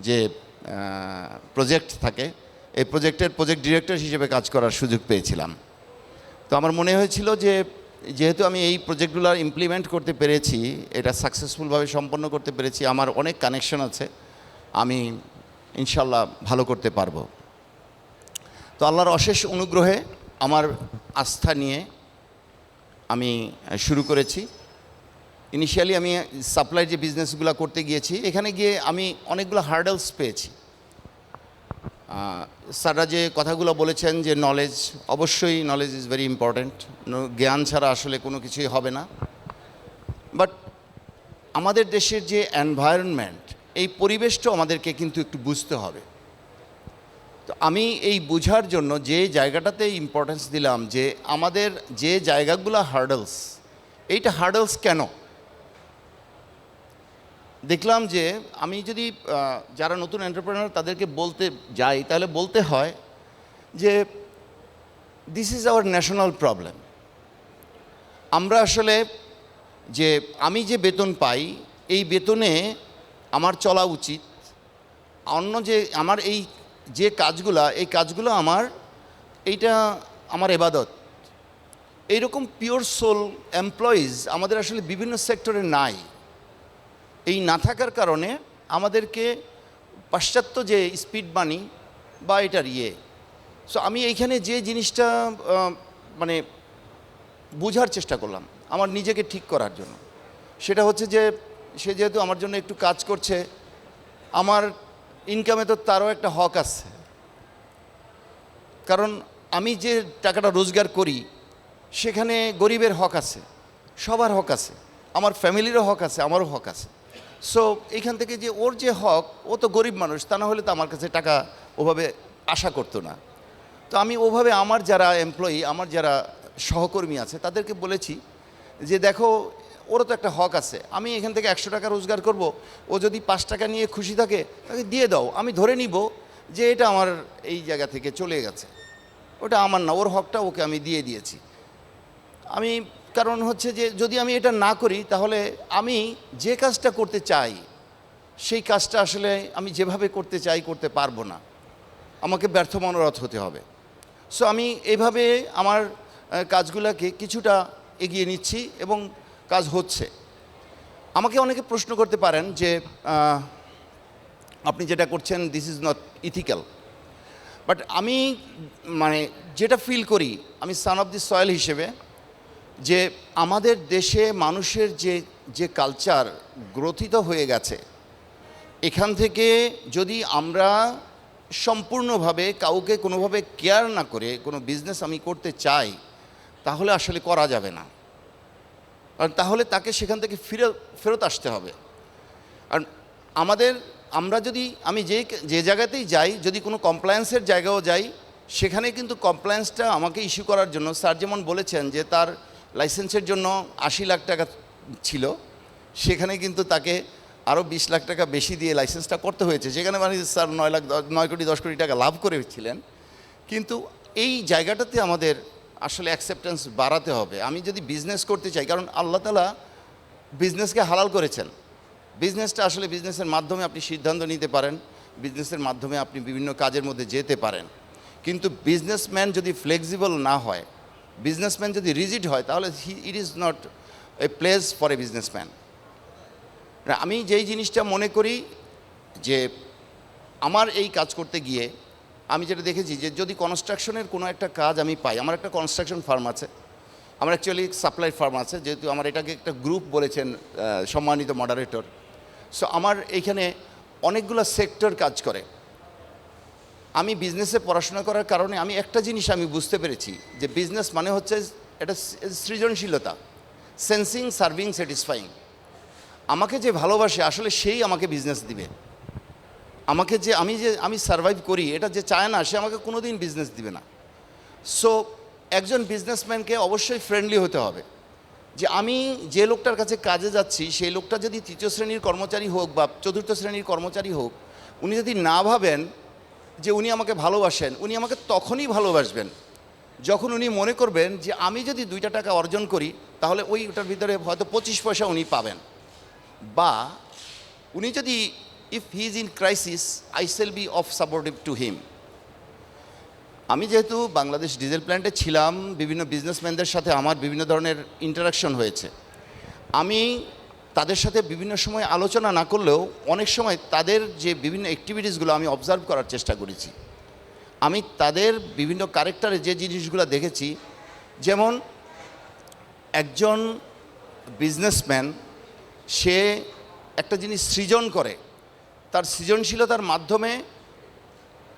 [SPEAKER 3] যে প্রজেক্ট থাকে, এই প্রজেক্টের প্রজেক্ট ডিরেক্টর হিসেবে কাজ করার সুযোগ পেয়েছিলাম। তো আমার মনে হয়েছিল যে যেহেতু আমি এই প্রজেক্টগুলো ইমপ্লিমেন্ট করতে পেরেছি, এটা সাকসেসফুলভাবে সম্পন্ন করতে পেরেছি, আমার অনেক কানেকশন আছে, আমি ইনশাল্লাহ ভালো করতে পারবো। তো আল্লাহর অশেষ অনুগ্রহে আমার আস্থা নিয়ে আমি শুরু করেছি। ইনিশিয়ালি আমি সাপ্লাই যে বিজনেসগুলো করতে গিয়েছি, এখানে গিয়ে আমি অনেকগুলো হার্ডেলস পেয়েছি। স্যাররা যে কথাগুলো বলেছেন যে নলেজ, অবশ্যই নলেজ ইজ ভেরি ইম্পর্ট্যান্ট, জ্ঞান ছাড়া আসলে কোনো কিছুই হবে না। বাট আমাদের দেশের যে এনভায়রনমেন্ট, এই পরিবেশটাও আমাদেরকে কিন্তু একটু বুঝতে হবে। তো আমি এই বুঝার জন্য যে জায়গাটাতে ইম্পর্টেন্স দিলাম, যে আমাদের যে জায়গাগুলো হার্ডলস, এইটা হার্ডলস কেন, দেখলাম যে আমি যদি যারা নতুন এন্টারপ্রেনার তাদেরকে বলতে যাই, তাহলে বলতে হয় যে this is our national problem. আমরা আসলে যে আমি যে বেতন পাই, এই বেতনে আমার চলা উচিত, অন্য যে আমার এই যে কাজগুলা, এই কাজগুলো এইটা আমার এবাদত। এইরকম পিওর সোল এমপ্লয়িজ আমাদের আসলে বিভিন্ন সেক্টরে নাই। এই না থাকার কারণে আমাদেরকে পাশ্চাত্য যে স্পিড মানি বা এটার সো আমি এইখানে যে জিনিসটা মানে বোঝার চেষ্টা করলাম আমার নিজেকে ঠিক করার জন্য, সেটা হচ্ছে যে সে যেহেতু আমার জন্য একটু কাজ করছে, আমার ইনকামে তো তারও একটা হক আছে। কারণ আমি যে টাকাটা রোজগার করি সেখানে গরিবের হক আছে, সবার হক আছে, আমার ফ্যামিলিরও হক আছে, আমারও হক আছে। সো এইখান থেকে যে ওর যে হক, ও তো গরিব মানুষ, তা না হলে তো আমার কাছে টাকা ওভাবে আশা করতো না। তো আমি ওভাবে আমার যারা এমপ্লয়ি, আমার যারা সহকর্মী আছে তাদেরকে বলেছি যে দেখো, ওরও তো একটা হক আছে। আমি এখান থেকে 100 টাকা রোজগার করব, ও যদি 5 টাকা নিয়ে খুশি থাকে তাকে দিয়ে দাও, আমি ধরে নিব যে এটা আমার এই জায়গা থেকে চলে গেছে, ওটা আমার না, ওর হকটা ওকে আমি দিয়ে দিয়েছি। আমি কারণ হচ্ছে যে যদি আমি এটা না করি, তাহলে আমি যে কাজটা করতে চাই সেই কাজটা আসলে আমি যেভাবে করতে চাই করতে পারবো না, আমাকে ব্যর্থ মনোরথ হতে হবে। সো আমি এইভাবে আমার কাজগুলোকে কিছুটা এগিয়ে নিচ্ছি এবং কাজ হচ্ছে। আমাকে অনেকে প্রশ্ন করতে পারেন যে আপনি যেটা করছেন this is not ethical, but আমি মানে যেটা ফিল করি, আমি সান অফ দি সয়েল হিসেবে, যে আমাদের দেশে মানুষের যে কালচার গ্রথিত হয়ে গেছে, এখান থেকে যদি আমরা সম্পূর্ণভাবে কাউকে কোনোভাবে কেয়ার না করে কোনো বিজনেস আমি করতে চাই, তাহলে আসলে করা যাবে না। আর তাহলে তাকে সেখান থেকে ফেরত আসতে হবে। আর আমরা যদি আমি যে জায়গাতেই যাই, যদি কোনো কমপ্লায়েন্সের জায়গাও যাই, সেখানে কিন্তু কমপ্লায়েন্সটা আমাকে ইস্যু করার জন্য, স্যার যেমন বলেছেন যে তার লাইসেন্সের জন্য 80 লাখ টাকা ছিল, সেখানে কিন্তু তাকে আরও 20 লাখ টাকা বেশি দিয়ে লাইসেন্সটা করতে হয়েছে। সেখানে মানে স্যার 9 কোটি 10 কোটি টাকা লাভ করেছিলেন। কিন্তু এই জায়গাটাতে আমাদের আসলে অ্যাকসেপ্টেন্স বাড়াতে হবে। আমি যদি বিজনেস করতে চাই, কারণ আল্লাহ তাআলা বিজনেসকে হালাল করেছেন, বিজনেসটা আসলে বিজনেসের মাধ্যমে আপনি সিদ্ধান্ত নিতে পারেন, বিজনেসের মাধ্যমে আপনি বিভিন্ন কাজের মধ্যে যেতে পারেন। কিন্তু বিজনেসম্যান যদি ফ্লেক্সিবল না হয়, বিজনেসম্যান যদি রিজিড হয়, তাহলে it is not a place for a businessman. আমি যেই জিনিসটা মনে করি যে আমার এই কাজ করতে গিয়ে আমি যেটা দেখেছি যে যদি কনস্ট্রাকশনের কোনো একটা কাজ আমি পাই, আমার একটা কনস্ট্রাকশন ফার্ম আছে, আমার অ্যাকচুয়ালি সাপ্লাই ফার্ম আছে, যেহেতু আমার এটাকে একটা গ্রুপ বলেছেন সম্মানিত মডারেটর। সো আমার এইখানে অনেকগুলো সেক্টর কাজ করে। আমি বিজনেসে পড়াশোনা করার কারণে আমি একটা জিনিস আমি বুঝতে পেরেছি যে বিজনেস মানে হচ্ছে এটা সৃজনশীলতা, সেন্সিং, সার্ভিং, স্যাটিসফাইং। আমাকে যে ভালোবাসে আসলে সেই আমাকে বিজনেস দিবে। আমাকে যে আমি সার্ভাইভ করি এটা যে চায় না, সে আমাকে কোনো দিন বিজনেস দিবে না। সো একজন বিজনেসম্যানকে অবশ্যই ফ্রেন্ডলি হতে হবে। যে আমি যে লোকটার কাছে কাজে যাচ্ছি সেই লোকটা যদি তৃতীয় শ্রেণীর কর্মচারী হোক বা চতুর্থ শ্রেণীর কর্মচারী হোক, উনি যদি না ভাবেন যে উনি আমাকে ভালোবাসেন, উনি আমাকে তখনই ভালোবাসবেন যখন উনি মনে করবেন যে আমি যদি 2টা টাকা অর্জন করি তাহলে ওটার ভিতরে হয়তো 25 পয়সা উনি পাবেন, বা উনি যদি if he is in crisis I shall be of supportive to him. আমি যেহেতু বাংলাদেশ ডিজেল প্ল্যান্টে ছিলাম, বিভিন্ন বিজনেসম্যানদের সাথে আমার বিভিন্ন ধরনের ইন্টারাকশন হয়েছে। আমি তাদের সাথে বিভিন্ন সময় আলোচনা না করলেও অনেক সময় তাদের যে বিভিন্ন অ্যাক্টিভিটিসগুলো আমি অবজার্ভ করার চেষ্টা করেছি। আমি তাদের বিভিন্ন ক্যারেক্টারে যে জিনিসগুলো দেখেছি, যেমন একজন বিজনেসম্যান সে একটা জিনিস সৃজন করে, তার সৃজনশীলতার মাধ্যমে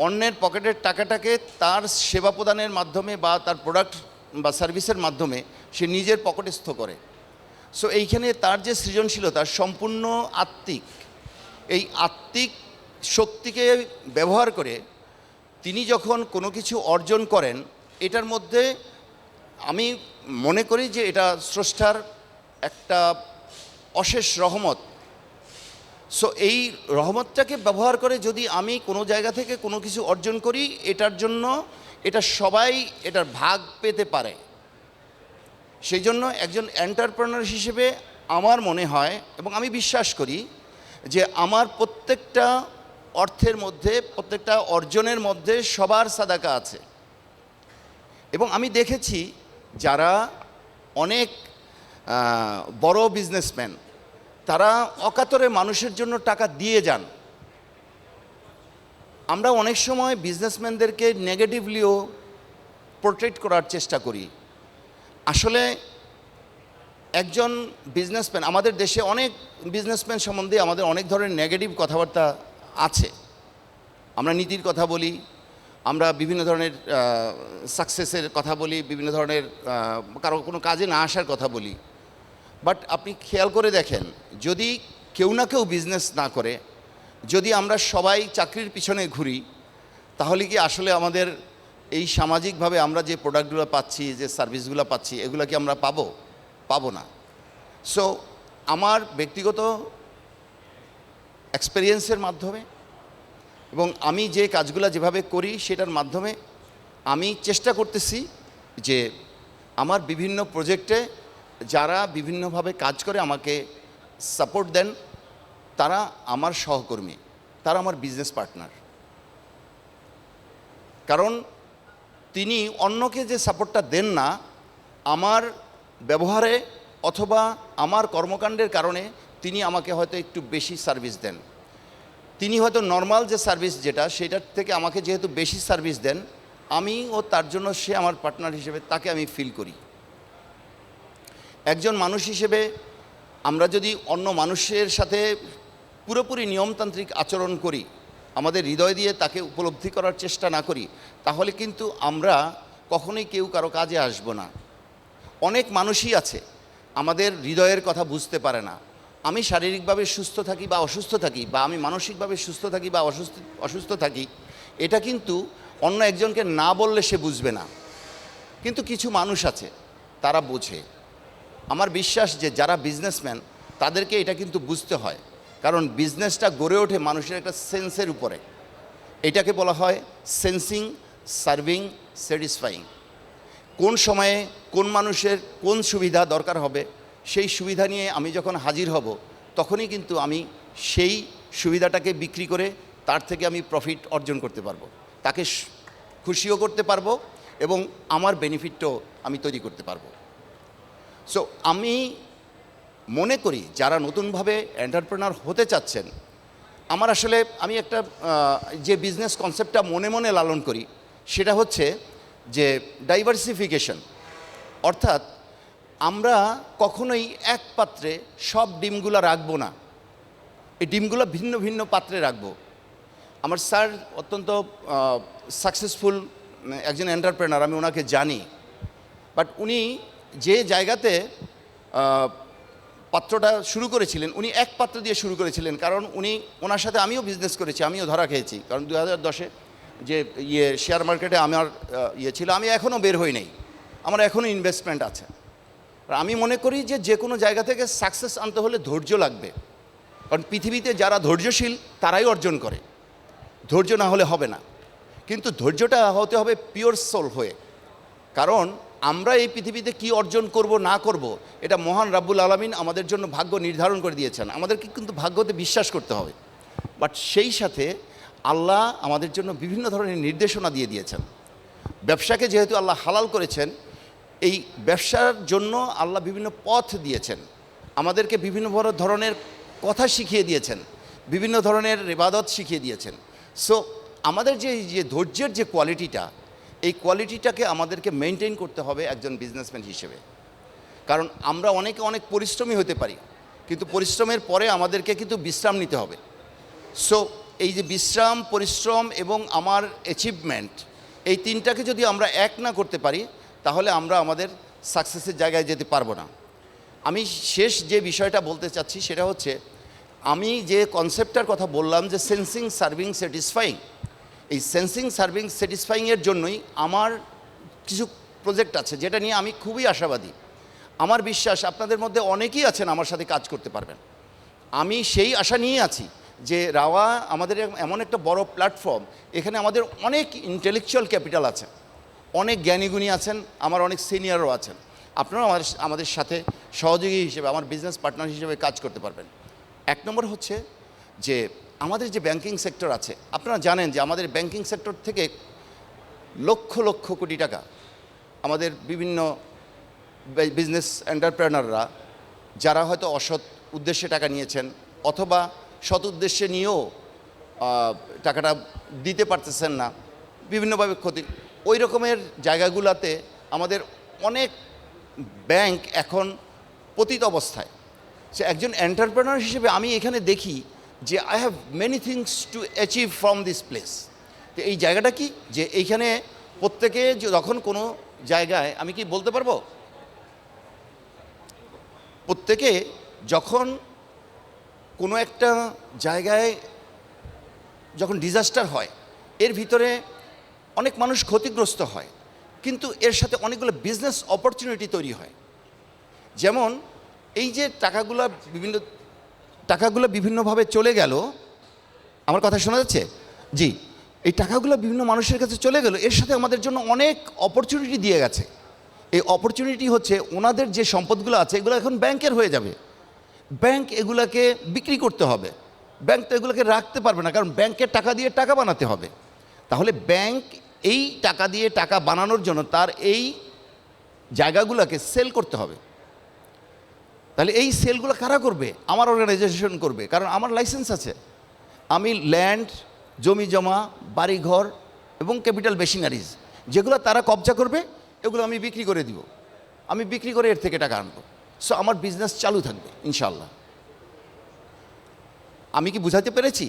[SPEAKER 3] অন্যের পকেটের টাকাটাকে তার সেবা প্রদানের মাধ্যমে বা তার প্রোডাক্ট বা সার্ভিসের মাধ্যমে সে নিজের পকেটস্থ করে। সো এইখানে তার যে সৃজনশীলতা সম্পূর্ণ আত্মিক, এই আত্মিক শক্তিকে ব্যবহার করে তিনি যখন কোনো কিছু অর্জন করেন, এটার মধ্যে আমি মনে করি যে এটা স্রষ্টার একটা অশেষ রহমত। সো এই রহমতটাকে ব্যবহার করে যদি আমি কোনো জায়গা থেকে কোনো কিছু অর্জন করি, এটার জন্য এটা সবাই এটার ভাগ পেতে পারে। সেই জন্য একজন এন্টারপ্রেনার হিসেবে আমার মনে হয় এবং আমি বিশ্বাস করি যে আমার প্রত্যেকটা অর্থের মধ্যে, প্রত্যেকটা অর্জনের মধ্যে সবার সাদাকা আছে। এবং আমি দেখেছি যারা অনেক বড় বিজনেসম্যান তারা অকাতরে মানুষের জন্য টাকা দিয়ে যান। আমরা অনেক সময় বিজনেসম্যানদেরকে নেগেটিভলিও পোর্ট্রেট করার চেষ্টা করি। আসলে একজন বিজনেসম্যান, আমাদের দেশে অনেক বিজনেসম্যান সম্বন্ধে আমাদের অনেক ধরনের নেগেটিভ কথাবার্তা আছে। আমরা নীতির কথা বলি, আমরা বিভিন্ন ধরনের সাকসেসের কথা বলি, বিভিন্ন ধরনের কারো কোনো কাজে না আসার কথা বলি। বাট আপনি খেয়াল করে দেখেন, যদি কেউ না কেউ বিজনেস না করে, যদি আমরা সবাই চাকরির পিছনে ঘুরি, তাহলে কি আসলে আমাদের এই সামাজিকভাবে আমরা যে প্রোডাক্টগুলো পাচ্ছি, যে সার্ভিসগুলো পাচ্ছি, এগুলো কি আমরা পাবো না। সো আমার ব্যক্তিগত এক্সপেরিয়েন্সের মাধ্যমে এবং আমি যে কাজগুলো যেভাবে করি সেটার মাধ্যমে আমি চেষ্টা করতেছি যে আমার বিভিন্ন প্রজেক্টে যারা বিভিন্নভাবে কাজ করে আমাকে সাপোর্ট দেন, তারা আমার সহকর্মী, তারা আমার বিজনেস পার্টনার। কারণ তিনি অন্যকে যে সাপোর্টটা দেন না, আমার ব্যবহারে অথবা আমার কর্মকাণ্ডের কারণে তিনি আমাকে হয়তো একটু বেশি সার্ভিস দেন। তিনি হয়তো নর্মাল যে সার্ভিস যেটা, সেটার থেকে আমাকে যেহেতু বেশি সার্ভিস দেন, আমি ও তার জন্য সে আমার পার্টনার হিসেবে তাকে আমি ফিল করি। একজন মানুষ হিসেবে আমরা যদি অন্য মানুষের সাথে পুরোপুরি নিয়মতান্ত্রিক আচরণ করি, আমাদের হৃদয় দিয়ে তাকে উপলব্ধি করার চেষ্টা না করি, তাহলে কিন্তু আমরা কখনোই কেউ কারো কাজে আসব না। অনেক মানুষই আছে আমাদের হৃদয়ের কথা বুঝতে পারে না। আমি শারীরিকভাবে সুস্থ থাকি বা অসুস্থ থাকি, বা আমি মানসিকভাবে সুস্থ থাকি বা অসুস্থ থাকি, এটা কিন্তু অন্য একজনকে না বললে সে বুঝবে না। কিন্তু কিছু মানুষ আছে তারা বোঝে। আমার বিশ্বাস যে যারা বিজনেসম্যান তাদেরকে এটা কিন্তু বুঝতে হয়, কারণ বিজনেসটা গড়ে ওঠে মানুষের একটা সেন্সের উপরে। এটাকে বলা হয় সেন্সিং, সার্ভিং, স্যাটিসফাইং। কোন সময়ে কোন মানুষের কোন সুবিধা দরকার হবে, সেই সুবিধা নিয়ে আমি যখন হাজির হব, তখনই কিন্তু আমি সেই সুবিধাটাকে বিক্রি করে তার থেকে আমি প্রফিট অর্জন করতে পারবো, তাকে খুশিও করতে পারবো এবং আমার বেনিফিটও আমি তৈরি করতে পারবো। সো আমি মনে করি যারা নতুনভাবে এন্টারপ্রেনার হতে চাচ্ছেন, আমি একটা যে বিজনেস কনসেপ্টটা মনে মনে লালন করি, সেটা হচ্ছে যে ডাইভার্সিফিকেশন। অর্থাৎ আমরা কখনোই এক পাত্রে সব ডিমগুলো রাখবো না। এই ডিমগুলো ভিন্ন ভিন্ন পাত্রে রাখবো। আমার স্যার অত্যন্ত সাকসেসফুল একজন এন্টারপ্রেনার, আমি ওনাকে জানি। বাট উনি যে জায়গাতে পাত্রটা শুরু করেছিলেন, উনি এক পাত্র দিয়ে শুরু করেছিলেন, কারণ ওনার সাথে আমিও বিজনেস করেছি, আমিও ধরা খেয়েছি। কারণ 2010-এ যে শেয়ার মার্কেটে আমার ছিল, আমি এখনও বের হই নাই, আমার এখনও ইনভেস্টমেন্ট আছে। আর আমি মনে করি যে কোনো জায়গা থেকে সাকসেস আনতে হলে ধৈর্য লাগবে, কারণ পৃথিবীতে যারা ধৈর্যশীল তারাই অর্জন করে, ধৈর্য না হলে হবে না। কিন্তু ধৈর্যটা হতে হবে পিওর সোল হয়ে, কারণ আমরা এই পৃথিবীতে কি অর্জন করব না করব এটা মহান রাব্বুল আলামিন আমাদের জন্য ভাগ্য নির্ধারণ করে দিয়েছেন, আমাদেরকে কিন্তু ভাগ্যতে বিশ্বাস করতে হবে। বাট সেই সাথে আল্লাহ আমাদের জন্য বিভিন্ন ধরনের নির্দেশনা দিয়ে দিয়েছেন। ব্যবসাকে যেহেতু আল্লাহ হালাল করেছেন, এই ব্যবসার জন্য আল্লাহ বিভিন্ন পথ দিয়েছেন, আমাদেরকে বিভিন্ন ধরনের কথা শিখিয়ে দিয়েছেন, বিভিন্ন ধরনের ইবাদত শিখিয়ে দিয়েছেন। সো আমাদের যে ধৈর্যের যে কোয়ালিটিটা, এই কোয়ালিটিটাকে আমাদেরকে মেনটেন করতে হবে একজন বিজনেসম্যান হিসেবে। কারণ আমরা অনেক পরিশ্রমী হতে পারি, কিন্তু পরিশ্রমের পরে আমাদেরকে কিন্তু বিশ্রাম নিতে হবে। সো এই যে বিশ্রাম, পরিশ্রম এবং আমার অ্যাচিভমেন্ট, এই তিনটাকে যদি আমরা এক না করতে পারি, তাহলে আমরা আমাদের সাকসেসের জায়গায় যেতে পারবো না। আমি শেষ যে বিষয়টা বলতে চাচ্ছি সেটা হচ্ছে, আমি যে কনসেপ্টটার কথা বললাম যে সেন্সিং, সার্ভিং, স্যাটিসফাইং, এই সেন্সিং, সার্ভিং, স্যাটিসফাইংয়ের জন্যই আমার কিছু প্রজেক্ট আছে যেটা নিয়ে আমি খুবই আশাবাদী। আমার বিশ্বাস আপনাদের মধ্যে অনেকেই আছেন আমার সাথে কাজ করতে পারবেন। আমি সেই আশা নিয়ে আছি যে রাওয়া আমাদের এমন একটা বড় প্ল্যাটফর্ম, এখানে আমাদের অনেক ইন্টেলেকচুয়াল ক্যাপিটাল আছে, অনেক জ্ঞানীগুণী আছেন, আমার অনেক সিনিয়রও আছেন। আপনারা আমাদের সাথে সহযোগী হিসেবে, আমার বিজনেস পার্টনার হিসেবে কাজ করতে পারবেন। এক নম্বর হচ্ছে যে আমাদের যে ব্যাংকিং সেক্টর আছে, আপনারা জানেন যে আমাদের ব্যাংকিং সেক্টর থেকে লক্ষ লক্ষ কোটি টাকা আমাদের বিভিন্ন বিজনেস এন্টারপ্রেনাররা, যারা হয়তো অসৎ উদ্দেশ্যে টাকা নিয়েছেন অথবা সৎ উদ্দেশ্যে নিয়েও টাকাটা দিতে পারতেছেন না, বিভিন্নভাবে ক্ষতি, ওই রকমের জায়গাগুলোতে আমাদের অনেক ব্যাংক এখন পতিত অবস্থায়। সে একজন এন্টারপ্রেনার হিসেবে আমি এখানে দেখি যে I have many things to achieve from this place. তো এই জায়গাটা কি, যে এইখানে প্রত্যেকে যখন কোনো জায়গায়, আমি কি বলতে পারবো, প্রত্যেকে যখন কোনো একটা জায়গায় যখন ডিজাস্টার হয়, এর ভিতরে অনেক মানুষ ক্ষতিগ্রস্ত হয়, কিন্তু এর সাথে অনেকগুলো বিজনেস অপরচুনিটি তৈরি হয়। যেমন এই যে টাকাগুলো বিভিন্নভাবে চলে গেল, আমার কথা শোনা যাচ্ছে? জি, এই টাকাগুলো বিভিন্ন মানুষের কাছে চলে গেল, এর সাথে আমাদের জন্য অনেক অপরচুনিটি দিয়ে গেছে। এই অপরচুনিটি হচ্ছে ওনাদের যে সম্পদগুলো আছে এগুলো এখন ব্যাংকের হয়ে যাবে, ব্যাংক এগুলাকে বিক্রি করতে হবে, ব্যাংক তো এগুলোকে রাখতে পারবে না, কারণ ব্যাংকের টাকা দিয়ে টাকা বানাতে হবে। তাহলে ব্যাংক এই টাকা দিয়ে টাকা বানানোর জন্য তার এই জায়গাগুলোকে সেল করতে হবে। তাহলে এই সেলগুলো কারা করবে? আমার অর্গানাইজেশন করবে, কারণ আমার লাইসেন্স আছে। আমি ল্যান্ড, জমি জমা, বাড়িঘর এবং ক্যাপিটাল মেশিনারিজ যেগুলো তারা কবজা করবে, এগুলো আমি বিক্রি করে দিব, আমি বিক্রি করে এর থেকে টাকা আনবো। সো আমার বিজনেস চালু থাকবে ইনশাল্লাহ। আমি কি বুঝাতে পেরেছি?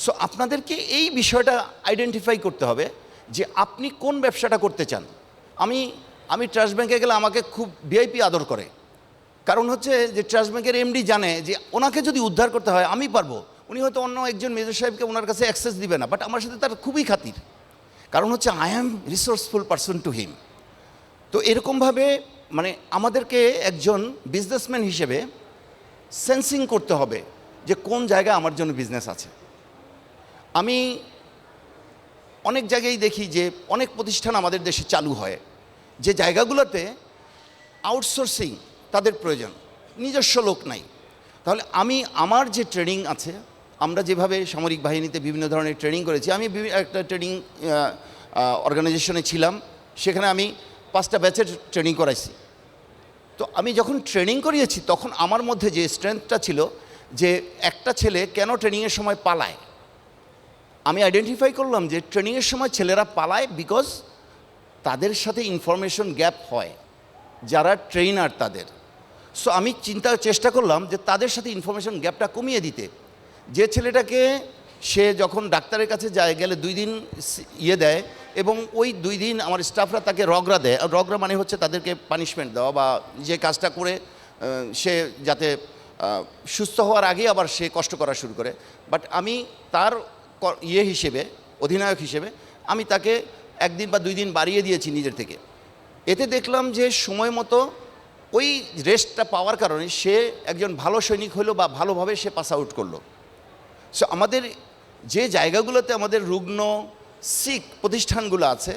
[SPEAKER 3] সো আপনাদেরকে এই বিষয়টা আইডেন্টিফাই করতে হবে যে আপনি কোন ব্যবসাটা করতে চান। আমি ট্রাস্ট ব্যাংকে গেলে আমাকে খুব ভিআইপি আদর করে, কারণ হচ্ছে যে ট্রাস্ট ব্যাংকের এমডি জানে যে ওনাকে যদি উদ্ধার করতে হয় আমি পারবো। উনি হয়তো অন্য একজন মেজর সাহেবকে ওনার কাছে অ্যাক্সেস দিবে না, বাট আমার সাথে তার খুবই খাতির, কারণ হচ্ছে I am resourceful person to him. তো এরকমভাবে মানে আমাদেরকে একজন বিজনেসম্যান হিসেবে সেন্সিং করতে হবে যে কোন জায়গায় আমার জন্য বিজনেস আছে। আমি অনেক জায়গায় দেখি যে অনেক প্রতিষ্ঠান আমাদের দেশে চালু হয়, যে জায়গাগুলোতে আউটসোর্সিং তাদের প্রয়োজন, নিজস্ব লোক নাই। তাহলে আমার যে ট্রেনিং আছে, আমরা যেভাবে সামরিক বাহিনীতে বিভিন্ন ধরনের ট্রেনিং করেছি, আমি একটা ট্রেনিং অর্গানাইজেশনে ছিলাম, সেখানে আমি 5টা ব্যাচের ট্রেনিং করাইছি। তো আমি যখন ট্রেনিং করিয়েছি তখন আমার মধ্যে যে স্ট্রেংথটা ছিল, যে একটা ছেলে কেন ট্রেনিংয়ের সময় পালায়, আমি আইডেন্টিফাই করলাম যে ট্রেনিংয়ের সময় ছেলেরা পালায় বিকজ তাদের সাথে ইনফরমেশন গ্যাপ হয়, যারা ট্রেনার তাদের। সো আমি চেষ্টা করলাম যে তাদের সাথে ইনফরমেশন গ্যাপটা কমিয়ে দিতে। যে ছেলেটাকে সে যখন ডাক্তারের কাছে যায় গেলে 2 দিন ইয়ে দেয় এবং ওই 2 দিন আমার স্টাফরা তাকে রগরা দেয়। রগরা মানে হচ্ছে তাদেরকে পানিশমেন্ট দেওয়া বা যে কাজটা করে সে যাতে সুস্থ হওয়ার আগেই আবার সে কষ্ট করা শুরু করে। বাট আমি তার ইয়ে হিসেবে, অধিনায়ক হিসেবে আমি তাকে 1 দিন বা 2 দিন বাড়িয়ে দিয়েছি নিজের থেকে। এতে দেখলাম যে সময় মতো ওই রেস্টটা পাওয়ার কারণে সে একজন ভালো সৈনিক হলো বা ভালোভাবে সে পাস আউট করলো। সো আমাদের যে জায়গাগুলোতে আমাদের রুগ্ন সিক প্রতিষ্ঠানগুলো আছে,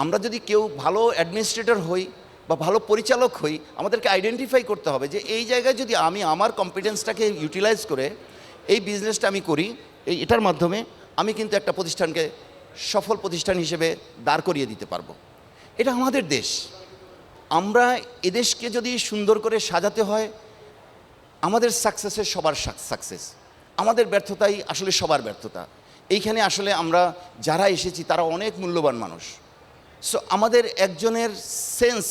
[SPEAKER 3] আমরা যদি কেউ ভালো অ্যাডমিনিস্ট্রেটর হই বা ভালো পরিচালক হই, আমাদেরকে আইডেন্টিফাই করতে হবে যে এই জায়গায় যদি আমি আমার কম্পিটেন্সটাকে ইউটিলাইজ করে এই বিজনেসটা আমি করি, এটার মাধ্যমে আমি কিন্তু একটা প্রতিষ্ঠানকে সফল প্রতিষ্ঠান হিসেবে দাঁড় করিয়ে দিতে পারবো। এটা আমাদের দেশ। আমরা এদেশকে যদি সুন্দর করে সাজাতে হয়, আমাদের সাকসেসের সবার সাকসেস, আমাদের ব্যর্থতাই আসলে সবার ব্যর্থতা। এইখানে আসলে আমরা যারা এসেছি তারা অনেক মূল্যবান মানুষ। সো আমাদের একজনের সেন্স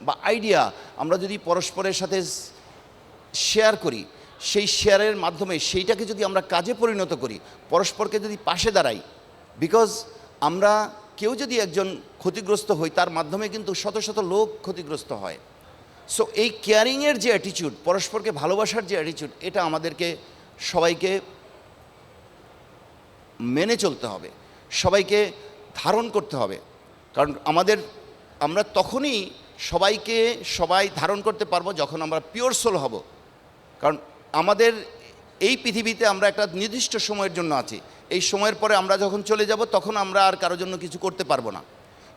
[SPEAKER 3] বা আইডিয়া আমরা যদি পরস্পরের সাথে শেয়ার করি, সেই শেয়ারের মাধ্যমে সেইটাকে যদি আমরা কাজে পরিণত করি, পরস্পরকে যদি পাশে দাঁড়াই, বিকজ আমরা কেউ যদি একজন ক্ষতিগ্রস্ত হই তার মাধ্যমে কিন্তু শত শত লোক ক্ষতিগ্রস্ত হয়। সো এই কেয়ারিংয়ের যে অ্যাটিটিউড, পরস্পরকে ভালোবাসার যে অ্যাটিটিউড, এটা আমাদেরকে সবাইকে মেনে চলতে হবে, সবাইকে ধারণ করতে হবে। কারণ আমরা তখনই সবাই ধারণ করতে পারবো যখন আমরা পিওর সোল হব। কারণ আমাদের এই পৃথিবীতে আমরা একটা নির্দিষ্ট সময়ের জন্য আছি। এই সময়ের পরে আমরা যখন চলে যাব তখন আমরা আর কারোর জন্য কিছু করতে পারবো না।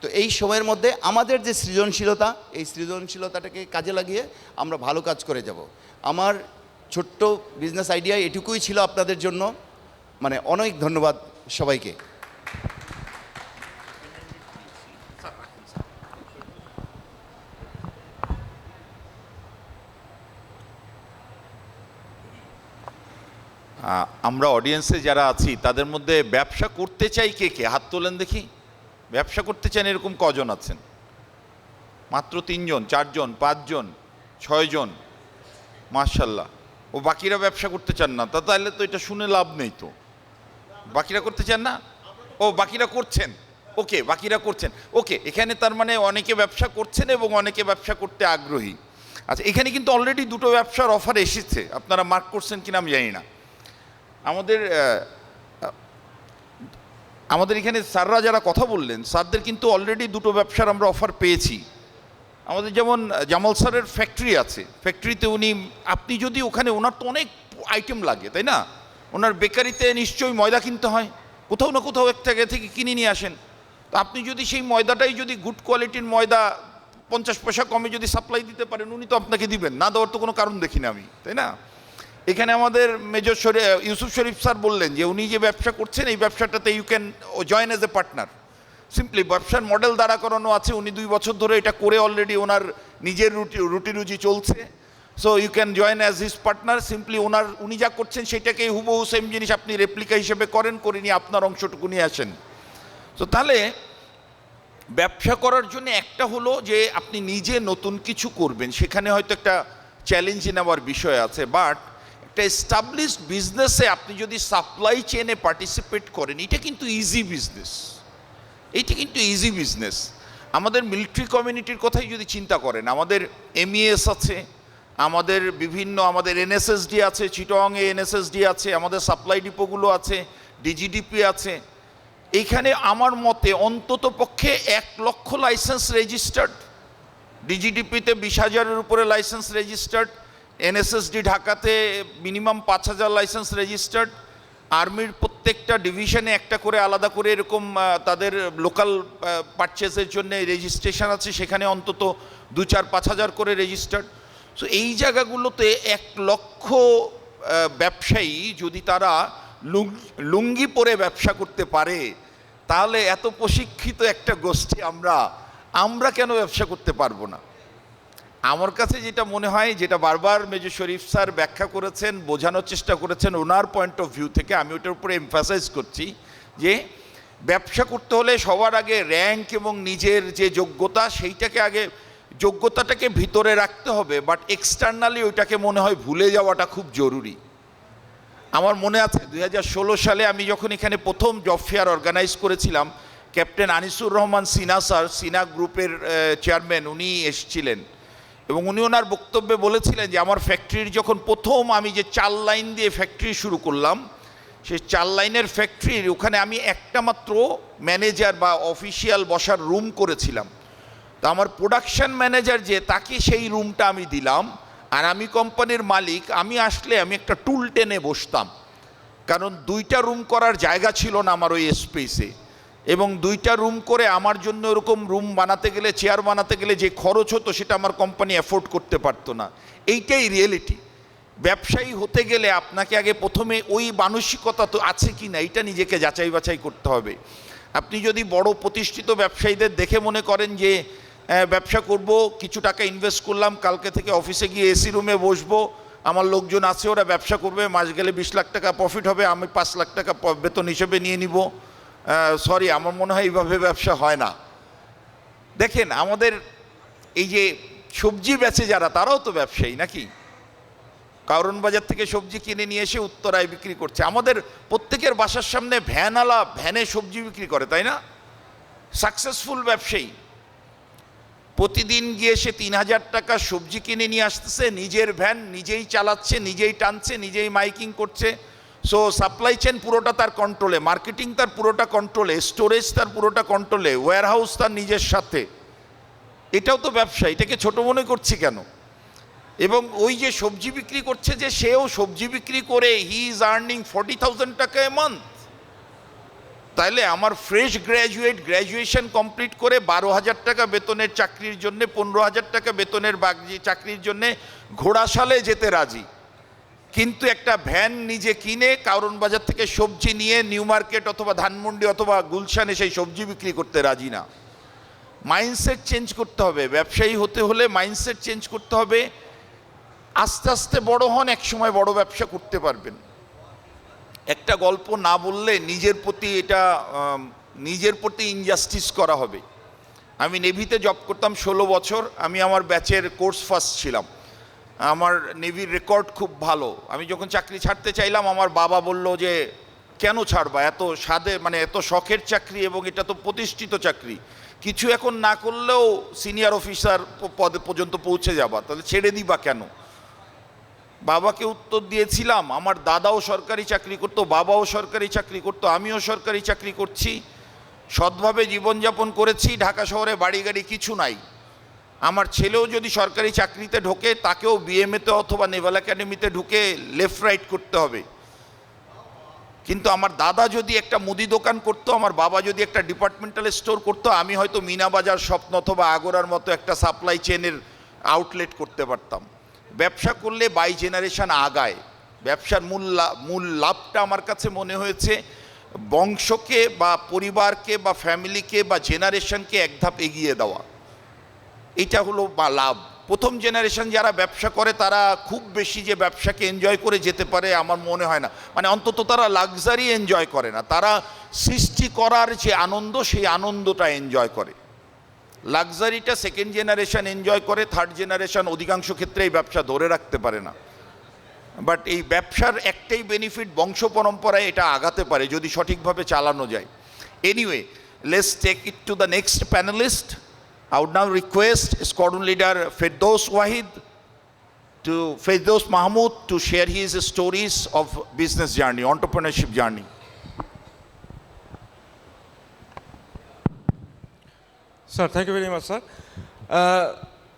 [SPEAKER 3] তো এই সময়ের মধ্যে আমাদের যে সৃজনশীলতা, এই সৃজনশীলতাটাকে কাজে লাগিয়ে আমরা ভালো কাজ করে যাব। আমার ছোট্ট বিজনেস আইডিয়া এটুকুই ছিল আপনাদের জন্য। মানে অনেক ধন্যবাদ সবাইকে।
[SPEAKER 1] আমরা অডিয়েন্সে যারা আছি তাদের মধ্যে ব্যবসা করতে চাই কে কে? হাত তোলেন দেখি। ব্যবসা করতে চান এরকম কজন আছেন? মাত্র 3 জন, 4 জন, 5 জন, 6 জন। মাশাল্লাহ। ও বাকিরা ব্যবসা করতে চান না? তাহলে তো এটা শুনে লাভ নেই তো। বাকিরা করতে চান না? ও বাকিরা করছেন। ওকে, বাকিরা করছেন। ওকে, এখানে তার মানে অনেকে ব্যবসা করছেন এবং অনেকে ব্যবসা করতে আগ্রহী। আচ্ছা, এখানে কিন্তু অলরেডি 2টো ব্যবসার অফার এসেছে, আপনারা মার্ক করছেন কিনা আমি জানি না। আমাদের এখানে স্যাররা যারা কথা বললেন, স্যারদের কিন্তু অলরেডি 2টো ব্যবসার আমরা অফার পেয়েছি। আমাদের যেমন জামাল স্যারের ফ্যাক্টরি আছে, ফ্যাক্টরিতে আপনি যদি ওখানে, ওনার তো অনেক আইটেম লাগে তাই না? ওনার বেকারিতে নিশ্চয়ই ময়দা কিনতে হয়, কোথাও না কোথাও এক জায়গা থেকে কিনে নিয়ে আসেন। তো আপনি যদি সেই ময়দাটাই যদি গুড কোয়ালিটির ময়দা 50 পয়সা কমে যদি সাপ্লাই দিতে পারেন, উনি তো আপনাকে দিবেন, না দেওয়ার তো কোনো কারণ দেখি না আমি, তাই না? এখানে আমাদের মেজর ইউসুফ শরীফ স্যার বললেন যে উনি যে ব্যবসা করছেন এই ব্যবসাটাতে you can join as a partner. Simply ব্যবসার মডেল দাঁড়া করানো আছে, উনি 2 বছর ধরে এটা করে অলরেডি ওনার নিজের রুটি রুজি চলছে। So you can join as his partner. Simply উনি যা করছেন সেটাকে হুবহু সেম জিনিস আপনি রেপ্লিকা হিসেবে করে নিয়ে আপনার অংশটুকু নিয়ে আসেন। তো তাহলে ব্যবসা করার জন্য একটা হলো যে আপনি নিজে নতুন কিছু করবেন, সেখানে হয়তো একটা চ্যালেঞ্জ নেওয়ার বিষয় আছে। বাট একটা এস্টাবলিশড বিজনেসে আপনি যদি সাপ্লাই চেনে পার্টিসিপেট করেন, এটা কিন্তু ইজি বিজনেস। এইটা কিন্তু ইজি বিজনেস। আমাদের মিলিটারি কমিউনিটির কথাই যদি চিন্তা করেন, আমাদের MES আছে, আমাদের আমাদের NSSD আছে, চিটংয়ে NSSD আছে, আমাদের সাপ্লাই ডিপোগুলো আছে, DGDP আছে। এইখানে আমার মতে অন্তত পক্ষে 1 লক্ষ লাইসেন্স রেজিস্টার্ড, DGDPতে 20,000-এর উপরে লাইসেন্স রেজিস্টার্ড, NSSD ঢাকাতে মিনিমাম 5,000 লাইসেন্স রেজিস্টার্ড। আর্মির প্রত্যেকটা ডিভিশনে একটা করে আলাদা করে এরকম তাদের লোকাল পারচেসের জন্য রেজিস্ট্রেশন আছে, সেখানে অন্তত 2-4-5,000 করে রেজিস্টার্ড। সো এই জায়গাগুলোতে 1 লক্ষ ব্যবসায়ী যদি তারা লুঙ্গি পরে ব্যবসা করতে পারে, তাহলে এত প্রশিক্ষিত একটা গোষ্ঠী আমরা কেন ব্যবসা করতে পারবো না? আমার কাছে যেটা মনে হয়, যেটা বারবার মেজর শরীফ স্যার ব্যাখ্যা করেছেন, বোঝানোর চেষ্টা করেছেন ওনার পয়েন্ট অফ ভিউ থেকে, আমি ওটার উপরে এমফাসাইজ করছি যে ব্যবসা করতে হলে সবার আগে র্যাঙ্ক এবং নিজের যে যোগ্যতা, যোগ্যতাটাকে ভিতরে রাখতে হবে। বাট এক্সটার্নালি ওইটাকে মনে হয় ভুলে যাওয়াটা খুব জরুরি। আমার মনে আছে 2016 সালে আমি যখন এখানে প্রথম জব ফেয়ার অর্গানাইজ করেছিলাম, ক্যাপ্টেন আনিসুর রহমান সিনহা স্যার, সিনহা গ্রুপের চেয়ারম্যান, উনি এসেছিলেন এবং উনি ওনার বক্তব্যে বলেছিলেন যে আমার ফ্যাক্টরির যখন প্রথম আমি যে 4 লাইন দিয়ে ফ্যাক্টরি শুরু করলাম, সেই 4 লাইনের ফ্যাক্টরির ওখানে আমি একটা মাত্র ম্যানেজার বা অফিসিয়াল বসার রুম করেছিলাম। তো আমার প্রোডাকশন ম্যানেজার যে, তাকে সেই রুমটা আমি দিলাম, আর আমি কোম্পানির মালিক, আমি আসলে আমি একটা টুল টেনে বসতাম, কারণ 2টা রুম করার জায়গা ছিল না আমার ওই স্পেসে, এবং 2টা রুম করে আমার জন্য এরকম রুম বানাতে গেলে, চেয়ার বানাতে গেলে যে খরচ হতো সেটা আমার কোম্পানি অ্যাফোর্ড করতে পারতো না। এইটাই রিয়েলিটি। ব্যবসায়ী হতে গেলে আপনাকে আগে প্রথমে ওই মানসিকতা তো আছে কি না, এইটা নিজেকে যাচাই বাছাই করতে হবে। আপনি যদি বড় প্রতিষ্ঠিত ব্যবসায়ীদের দেখে মনে করেন যে ব্যবসা করব, কিছু টাকা ইনভেস্ট করলাম, কালকে থেকে অফিসে গিয়ে এসি রুমে বসবো, আমার লোকজন আছে ওরা ব্যবসা করবে, মাস গেলে 20 লাখ টাকা প্রফিট হবে, আমি 5 লাখ টাকা বেতন হিসেবে নিয়ে নিব, সরি, আমার মনে হয় এইভাবে ব্যবসা হয় না। দেখেন আমাদের এই যে সবজি বেচে যারা, তারাও তো ব্যবসায়ী নাকি? কারণ বাজার থেকে সবজি কিনে নিয়ে এসে উত্তরায় বিক্রি করছে। আমাদের প্রত্যেকের বাসার সামনে ভ্যানওয়ালা ভ্যানে সবজি বিক্রি করে, তাই না? সাকসেসফুল ব্যবসায়ী প্রতিদিন গিয়ে সে 3000 টাকা সবজি কিনে নিয়ে আসতেছে, নিজের ভ্যান নিজেই চালাচ্ছে, নিজেই টানছে, নিজেই মাইকিং করছে। সো সাপ্লাই চেন পুরোটা তার কন্ট্রোলে, মার্কেটিং তার পুরোটা কন্ট্রোলে, স্টোরেজ তার পুরোটা কন্ট্রোলে, ওয়্যারহাউস তার নিজের সাথে। এটাও তো ব্যবসা, এটাকে ছোট মনে করছি কেন? এবং ওই যে সবজি বিক্রি করছে, যে সেও সবজি বিক্রি করে হি ইজ আর্নিং 40,000 টাকা এ মান্থ। তাইলে আমার ফ্রেশ গ্র্যাজুয়েশন কমপ্লিট করে 12,000 টাকা বেতনের চাকরির জন্যে, 15,000 টাকা বেতনের চাকরির জন্যে ঘোড়াশালে যেতে রাজি, কিন্তু একটা ভ্যান নিজে কিনে কারণ বাজার থেকে সবজি নিয়ে নিউ মার্কেট অথবা ধানমন্ডি অথবা গুলশানে সেই সবজি বিক্রি করতে রাজি না। মাইন্ডসেট চেঞ্জ করতে হবে। ব্যবসায়ী হতে হলে মাইন্ডসেট চেঞ্জ করতে হবে। আস্তে আস্তে বড় হন, এক সময় বড় ব্যবসা করতে পারবেন। একটা গল্প না বললে নিজের প্রতি ইনজাস্টিস করা হবে। আমি নেভিতে জব করতাম 16 বছর, আমি আমার ব্যাচের কোর্স ফার্স্ট ছিলাম, আমার নেভির রেকর্ড খুব ভালো। আমি যখন চাকরি ছাড়তে চাইলাম, আমার বাবা বলল যে কেন ছাড়বা, এত এত শখের চাকরি এবং এটা তো প্রতিষ্ঠিত চাকরি, কিছু এখন না করলেও সিনিয়র অফিসার পদে পর্যন্ত পৌঁছে যাবা, তাহলে ছেড়ে দিবা কেন? বাবাকে উত্তর দিয়েছিলাম, আমার দাদাও সরকারি চাকরি করতো, বাবাও সরকারি চাকরি করতো, আমিও সরকারি চাকরি করছি, সৎভাবে জীবনযাপন করেছি, ঢাকা শহরে বাড়ি গাড়ি কিছু নাই। আমার ছেলেও যদি সরকারি চাকরিতে ঢোকে, তাকেও বিএমএতে অথবা নেভাল একাডেমিতে ঢুকে লেফট রাইট করতে হবে। কিন্তু আমার দাদা যদি একটা মুদি দোকান করতো, আমার বাবা যদি একটা ডিপার্টমেন্টাল স্টোর করতো, আমি হয়তো মিনা বাজার স্বপ্ন অথবা আগোরার মতো একটা সাপ্লাই চেনের আউটলেট করতে পারতাম। ব্যবসা করলে বাই জেনারেশন আগায়। ব্যবসার মূল লাভটা আমার কাছে মনে হয়েছে বংশকে বা পরিবারকে বা ফ্যামিলিকে বা জেনারেশনকে এক ধাপ এগিয়ে দেওয়া, এটা হলো লাভ। প্রথম জেনারেশন যারা ব্যবসা করে তারা খুব বেশি যে ব্যবসাকে এনজয় করে যেতে পারে আমার মনে হয় না, অন্তত তারা লাক্সারি এনজয় করে না, তারা সৃষ্টি করার যে আনন্দ, সেই আনন্দটা এনজয় করে। লাক্সারিটা সেকেন্ড জেনারেশন এনজয় করে, থার্ড জেনারেশন অধিকাংশ ক্ষেত্রে এই ব্যবসা ধরে রাখতে পারে না। বাট এই ব্যবসার একটাই বেনিফিট, বংশ পরম্পরায় এটা আগাতে পারে যদি সঠিকভাবে চালানো যায়। Anyway, let's take it to the next panelist. I would now request Squadron Leader Firdaus Mahmood to share his stories of business journey, entrepreneurship journey.
[SPEAKER 4] Sir, thank you very much, sir.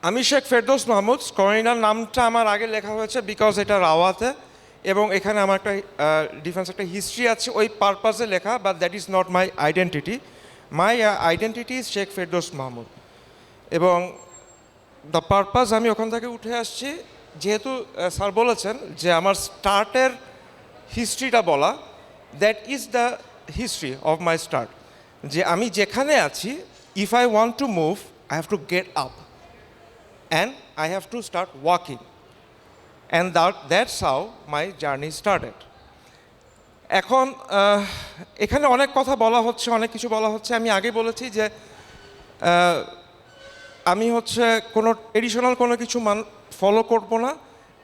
[SPEAKER 4] আমি Sheikh Ferdous Mahmud. Squadron নামটা আমার আগে লেখা হয়েছে because এটা রাওয়াতে, এবং এখানে আমার একটা ডিফারেন্স একটা হিস্ট্রি আছে ওই পারপাসে লেখা, but that is not my identity. My identity is Sheikh Ferdous Mahmud, এবং দ্য পারপাস আমি ওখান থেকে উঠে আসছি। যেহেতু স্যার বলেছেন যে আমার স্টার্টের হিস্ট্রিটা বলা, that is the history of my start. যে আমি যেখানে আছি, if I want to move, I have to get up and I have to start walking, and that's how my journey started. এখন এখানে অনেক কথা বলা হচ্ছে, অনেক কিছু বলা হচ্ছে। আমি আগে বলেছি যে আমি কোনো ট্রেডিশনাল কোনো কিছু ফলো করবো না,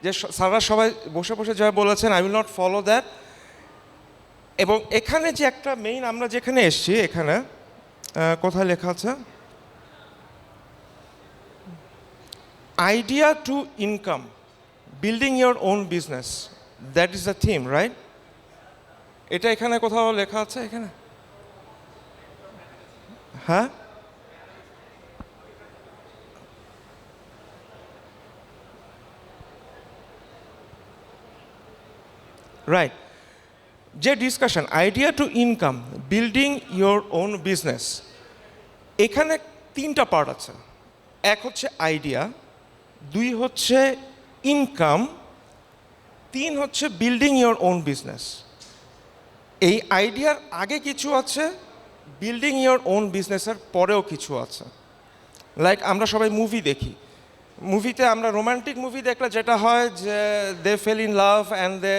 [SPEAKER 4] যে স্যাররা সবাই বসে বসে যা বলেছেন, I will not follow that. এবং এখানে যে একটা মেইন আমরা যেখানে এসছি এখানে কোথায় লেখা আছে idea to income building your own business, that is the theme, right? এটা এখানে কোথাও লেখা আছে এখানে? হ্যাঁ, রাইট। যে discussion idea to income building your own business, এখানে তিনটা পার্ট আছে। এক হচ্ছে আইডিয়া, দুই হচ্ছে ইনকাম, তিন হচ্ছে বিল্ডিং ইয়োর ওন বিজনেস। এই আইডিয়ার আগে কিছু আছে, বিল্ডিং ইয়োর ওন বিজনেসের পরেও কিছু আছে। লাইক আমরা সবাই মুভি দেখি, মুভিতে আমরা রোমান্টিক মুভি দেখলে যেটা হয় যে they fell in love and they,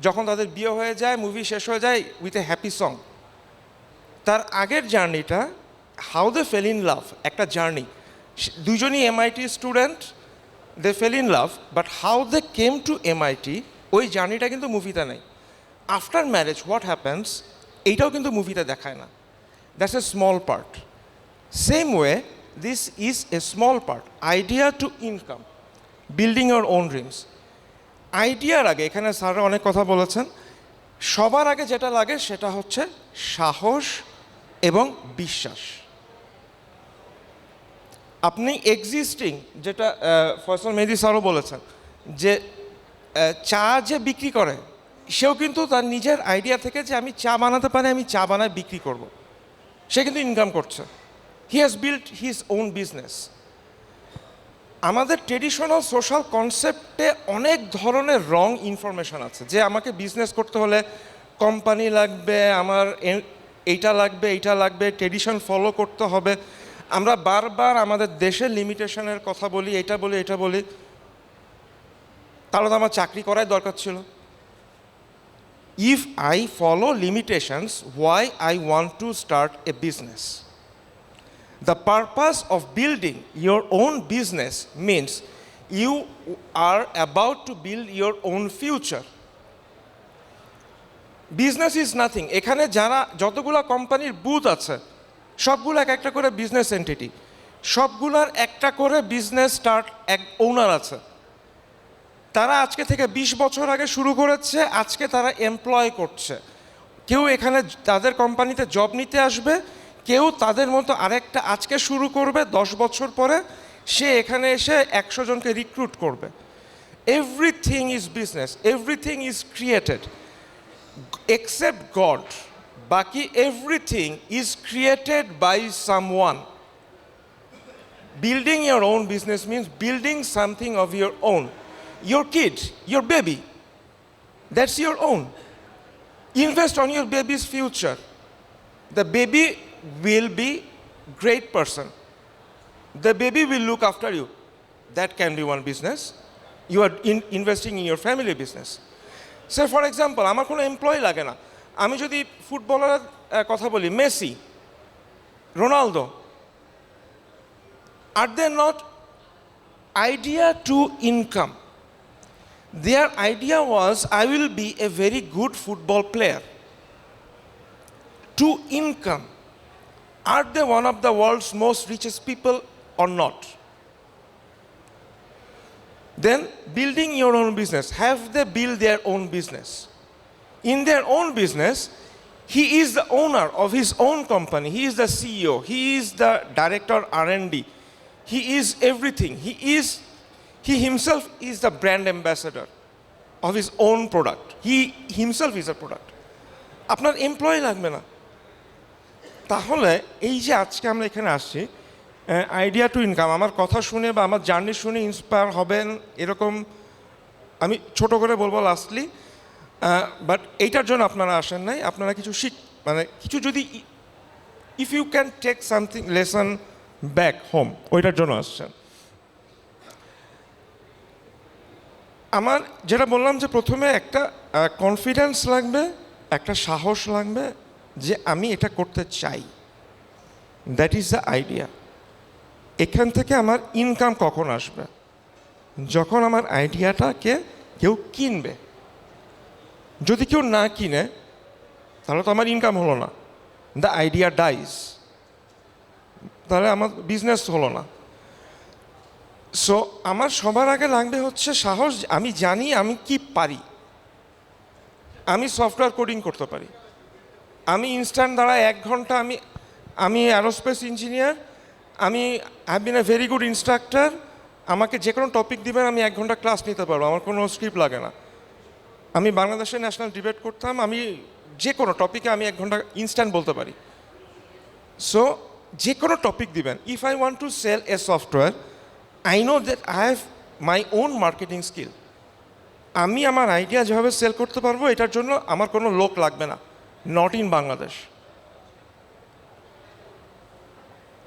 [SPEAKER 4] যখন তাদের বিয়ে হয়ে যায় মুভি শেষ হয়ে যায় উইথ এ হ্যাপি সং। তার আগের জার্নিটা how they fell in love, একটা জার্নি। দুজনই MIT student, they fell in love, but how they came to MIT ওই জার্নিটা কিন্তু মুভিতে নেই। আফটার ম্যারেজ হোয়াট হ্যাপেন্স এইটাও কিন্তু মুভিতে দেখায় না। That's a small part. Same way this is a small part, idea to income building your own dreams. আইডিয়ার আগে এখানে স্যাররা অনেক কথা বলেছেন, সবার আগে যেটা লাগে সেটা হচ্ছে সাহস এবং বিশ্বাস। আপনি এক্সিস্টিং, যেটা ফয়সাল মেহেদী স্যারও বলেছেন, যে চা যে বিক্রি করে সেও কিন্তু তার নিজের আইডিয়া থেকে যে আমি চা বানাতে পারি, আমি চা বানায় বিক্রি করব, সে কিন্তু ইনকাম করছে। He has built his own business. আমাদের ট্রেডিশনাল সোশ্যাল কনসেপ্টে অনেক ধরনের রং ইনফরমেশন আছে, যে আমাকে বিজনেস করতে হলে কোম্পানি লাগবে, আমার এইটা লাগবে, এইটা লাগবে, ট্রেডিশন ফলো করতে হবে। আমরা বারবার আমাদের দেশের লিমিটেশনের কথা বলি, এটা বলি, এটা বলি। তাহলে তো আমার চাকরি করাই দরকার ছিল। If I follow limitations, why I want to start A business? The purpose of building your own business means you are about to build your own future. Business is nothing. এখানে যারা যতগুলা কোম্পানির বুথ আছে সবগুলো এক একটা করে business entity, সবগুলার একটা করে বিজনেস স্টার্ট এক ওনার আছে। তারা আজকে থেকে 20 বছর আগে শুরু করেছে, আজকে তারা এমপ্লয় করছে। কেউ এখানে তাদের কোম্পানিতে জব নিতে আসবে, কেউ তাদের মতো আরেকটা আজকে শুরু করবে, 10 বছর পরে সে এখানে এসে 100 জনকে রিক্রুট করবে। Everything is business, everything is created except God. বাকি everything is created by someone. Building your own business means building something of your own. Your kid, your baby, that's your own. Invest on your baby's future. The baby will be great person. The baby will look after you. That can be one business. You are investing in your family business. So for example, আমার কোনো employee লাগে না। আমি যদি ফুটবলারের কথা বলি, Messi, Ronaldo, are they not idea to income? Their idea was, I will be a very good football player. To income. Are they one of the world's most richest people or not? Then building your own business. Have they built their own business? In their own business, he is the owner of his own company. He is the CEO. He is the director R&D. He is everything. He himself is the brand ambassador of his own product. He himself is a product. আপনার employee লাগবে না। তাহলে এই যে আজকে আমরা এখানে আসছি, আইডিয়া টু ইনকাম, আমার কথা শুনে বা আমার জার্নি শুনে ইন্সপায়ার হবেন এরকম আমি ছোট করে বলবো লাস্টলি। বাট এইটার জন্য আপনারা আসেন নাই, আপনারা কিছু মানে কিছু যদি if you can take something lesson back home, ওইটার জন্য আসছেন। আমার যেটা বললাম যে প্রথমে একটা কনফিডেন্স লাগবে, একটা সাহস লাগবে যে আমি এটা করতে চাই। That is the idea. এখান থেকে আমার ইনকাম কখন আসবে? যখন আমার আইডিয়াটাকে কেউ কিনবে। যদি কেউ না কিনে তাহলে তো আমার ইনকাম হলো না, দ্য আইডিয়া ডাইজ, তাহলে আমার বিজনেস হলো না। সো আমার সবার আগে লাগবে হচ্ছে সাহস। আমি জানি আমি কি পারি। আমি সফটওয়্যার কোডিং করতে পারি, আমি ইনস্ট্যান্ট দ্বারা 1 ঘন্টা আমি অ্যারোস্পেস ইঞ্জিনিয়ার, আমি have been A very good instructor. আমাকে যে কোনো টপিক দিবেন আমি 1 ঘন্টা ক্লাস নিতে পারবো, আমার কোনো স্ক্রিপ্ট লাগে না। আমি বাংলাদেশে ন্যাশনাল ডিবেট করতাম, আমি যে কোনো টপিকে আমি 1 ঘন্টা ইনস্ট্যান্ট বলতে পারি। সো যে কোনো টপিক দিবেন, if I want to sell a software, I know that I have my own marketing skill. আমি আমার আইডিয়া যেভাবে সেল করতে পারবো, এটার জন্য আমার কোনো লোক লাগবে না, নট ইন বাংলাদেশ।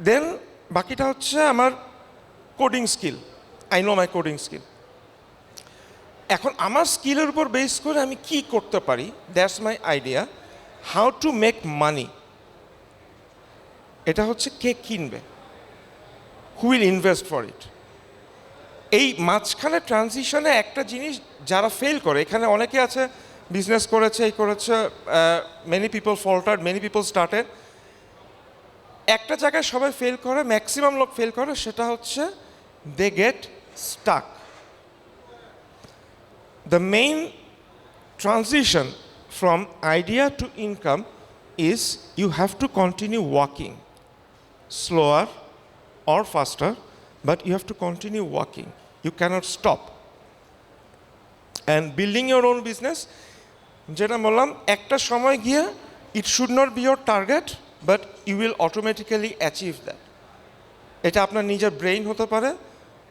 [SPEAKER 4] দেন বাকিটা হচ্ছে আমার coding skill, I know my coding skill. এখন আমার স্কিলের উপর বেস করে আমি কি করতে পারি, that's my idea. How to make money, এটা হচ্ছে কে কিনবে, who will invest for it. এই মাঝখানে ট্রানজিশনে একটা জিনিস যারা ফেল করে, এখানে অনেকে আছে বিজনেস করেছে, এই করেছে, many people faltered, many people started. একটা জায়গায় সবাই ফেল করে, ম্যাক্সিমাম লোক ফেল করে, সেটা হচ্ছে they get stuck. The main transition from idea to income is you have to continue walking, slower or faster, but you have to continue walking. You cannot stop. And building your own business, যেটা বললাম, একটা সময় গিয়ে it should not be your target, but you will automatically achieve that. এটা আপনার নিজের brain হতে পারে।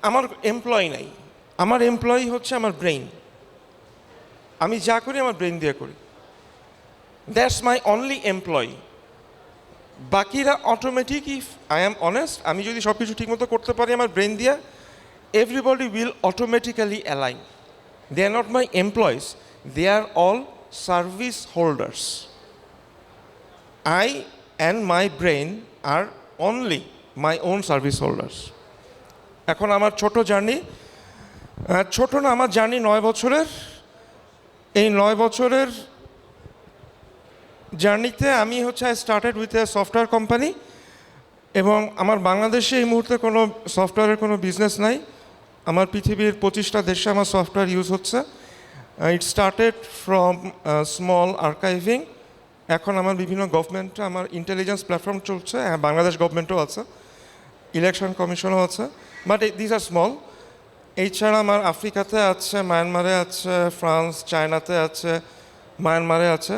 [SPEAKER 4] আমার এমপ্লয়ি নাই, আমার এমপ্লয়ি হচ্ছে আমার ব্রেইন। আমি যা করি আমার ব্রেন দিয়ে করি, দ্যাটস মাই অনলি এমপ্লয়ি। বাকিরা automatic, if I am honest, আমি যদি সব কিছু ঠিকমতো করতে পারি আমার ব্রেন দিয়ে, everybody will automatically align. They are not my employees, they are all service holders. I and my brain are only my own service holders. এখন আমার ছোট জার্নি, ছোট না, আমার জার্নি 9 বছরের। এই 9 বছরের জার্নিতে আমি হচ্ছে I started with a software company, এবং আমার বাংলাদেশে এই মুহূর্তে কোনো সফটওয়্যারের কোনো বিজনেস নাই। আমার পৃথিবীর 25টা দেশে আমার সফটওয়্যার ইউজ হচ্ছে। It started from small archiving. এখন আমার বিভিন্ন গভর্নমেন্টে আমার ইন্টেলিজেন্স প্ল্যাটফর্ম চলছে, বাংলাদেশ গভর্নমেন্টও আছে, ইলেকশন কমিশনও আছে, বাট দিস আর স্মল। এছাড়া আমার আফ্রিকাতে আছে, মায়ানমারে আছে, ফ্রান্স, চায়নাতে আছে, মায়ানমারে আছে,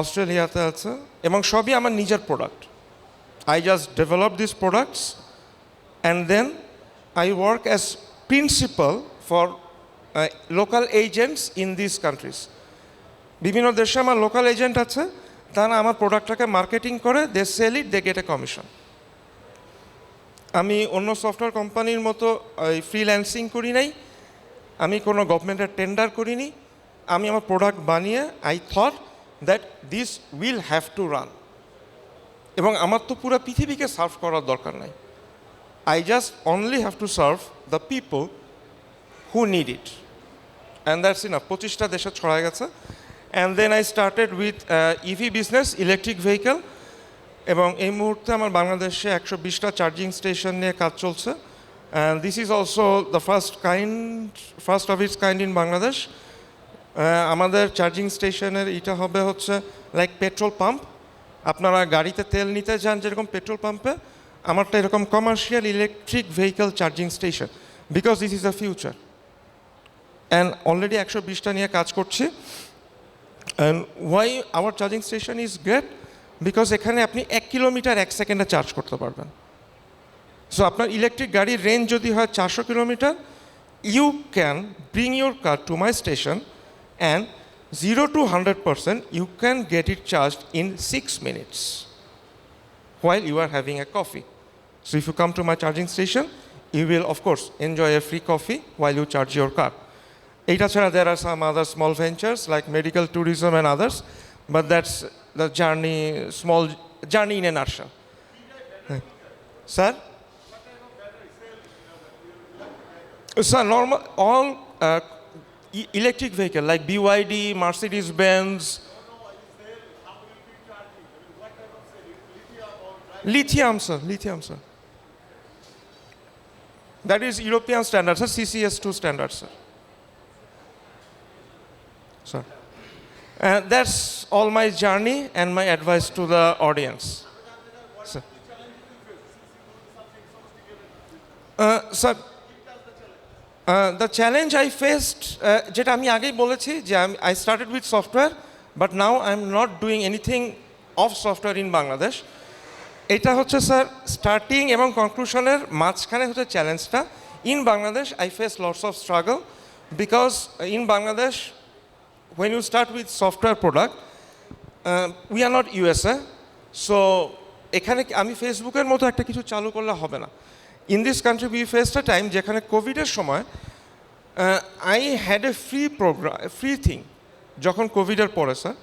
[SPEAKER 4] অস্ট্রেলিয়াতে আছে, এবং সবই আমার নিজের product. I just develop this products and then I work as principal for local agents in this countries. বিভিন্ন দেশে আমার লোকাল এজেন্ট আছে, তারা আমার প্রোডাক্টটাকে মার্কেটিং করে, they sell it, they get a commission. আমি অন্য সফটওয়্যার কোম্পানির মতো ফ্রিল্যান্সিং করি নাই, আমি কোনো গভর্নমেন্টের টেন্ডার করিনি। আমি আমার প্রোডাক্ট বানিয়ে I thought that this will have to run, এবং আমার তো পুরো পৃথিবীকে সার্ভ করার দরকার নাই। I just only have to serve the people who need it, and that's enough. 25টা দেশে ছড়ায় গেছে। And then I started with EV business, electric vehicle, এবং এই মুহূর্তে আমার বাংলাদেশে 120টা চার্জিং স্টেশন নিয়ে কাজ চলছে। And this is also the first of its kind in Bangladesh. আমাদের চার্জিং স্টেশনের এটা হবে হচ্ছে লাইক পেট্রোল পাম্প। আপনারা গাড়িতে তেল নিতে যান যেরকম পেট্রোল পাম্পে, আমারটা এরকম commercial electric vehicle charging station, because this is the future. And already 120টা নিয়ে কাজ করছি। And why our charging station is great, because এখানে আপনি 1 কিলোমিটার 1 সেকেন্ডে চার্জ করতে পারবেন। সো আপনার ইলেকট্রিক গাড়ির রেঞ্জ যদি হয় 400 kilometre, you can bring your car to my station and 0 to 100% you can get it charged in 6 minutes while you are having a coffee. So if you come to my charging station, you will of course enjoy a free coffee while you charge your car. Eta chhara there are some other small ventures like medical tourism and others, but that's the journey, small journey in a nutshell. Sir? Sir, normal, all electric vehicle like BYD, Mercedes-Benz. Lithium, sir. Lithium, sir. That is European standard, sir. CCS2 standard, sir. Sir. That's all my journey and my advice to the audience. Sir. Sir, the challenge I faced, যেটা আমি আগেই বলেছি যে I started with software, but now I'm not doing anything of software in Bangladesh. এটা হচ্ছে sir starting এবং কনক্লুশনের মাঝখানে হচ্ছে চ্যালেঞ্জটা। In Bangladesh I face lots of struggle because in Bangladesh when you start with software product, we are not USA, so এখানে আমি ফেসবুকের মতো একটা কিছু চালু করলে হবে না। In this country we faced a time যেখানে কোভিডের সময় I had a free thing. যখন কোভিডের পরে স্যার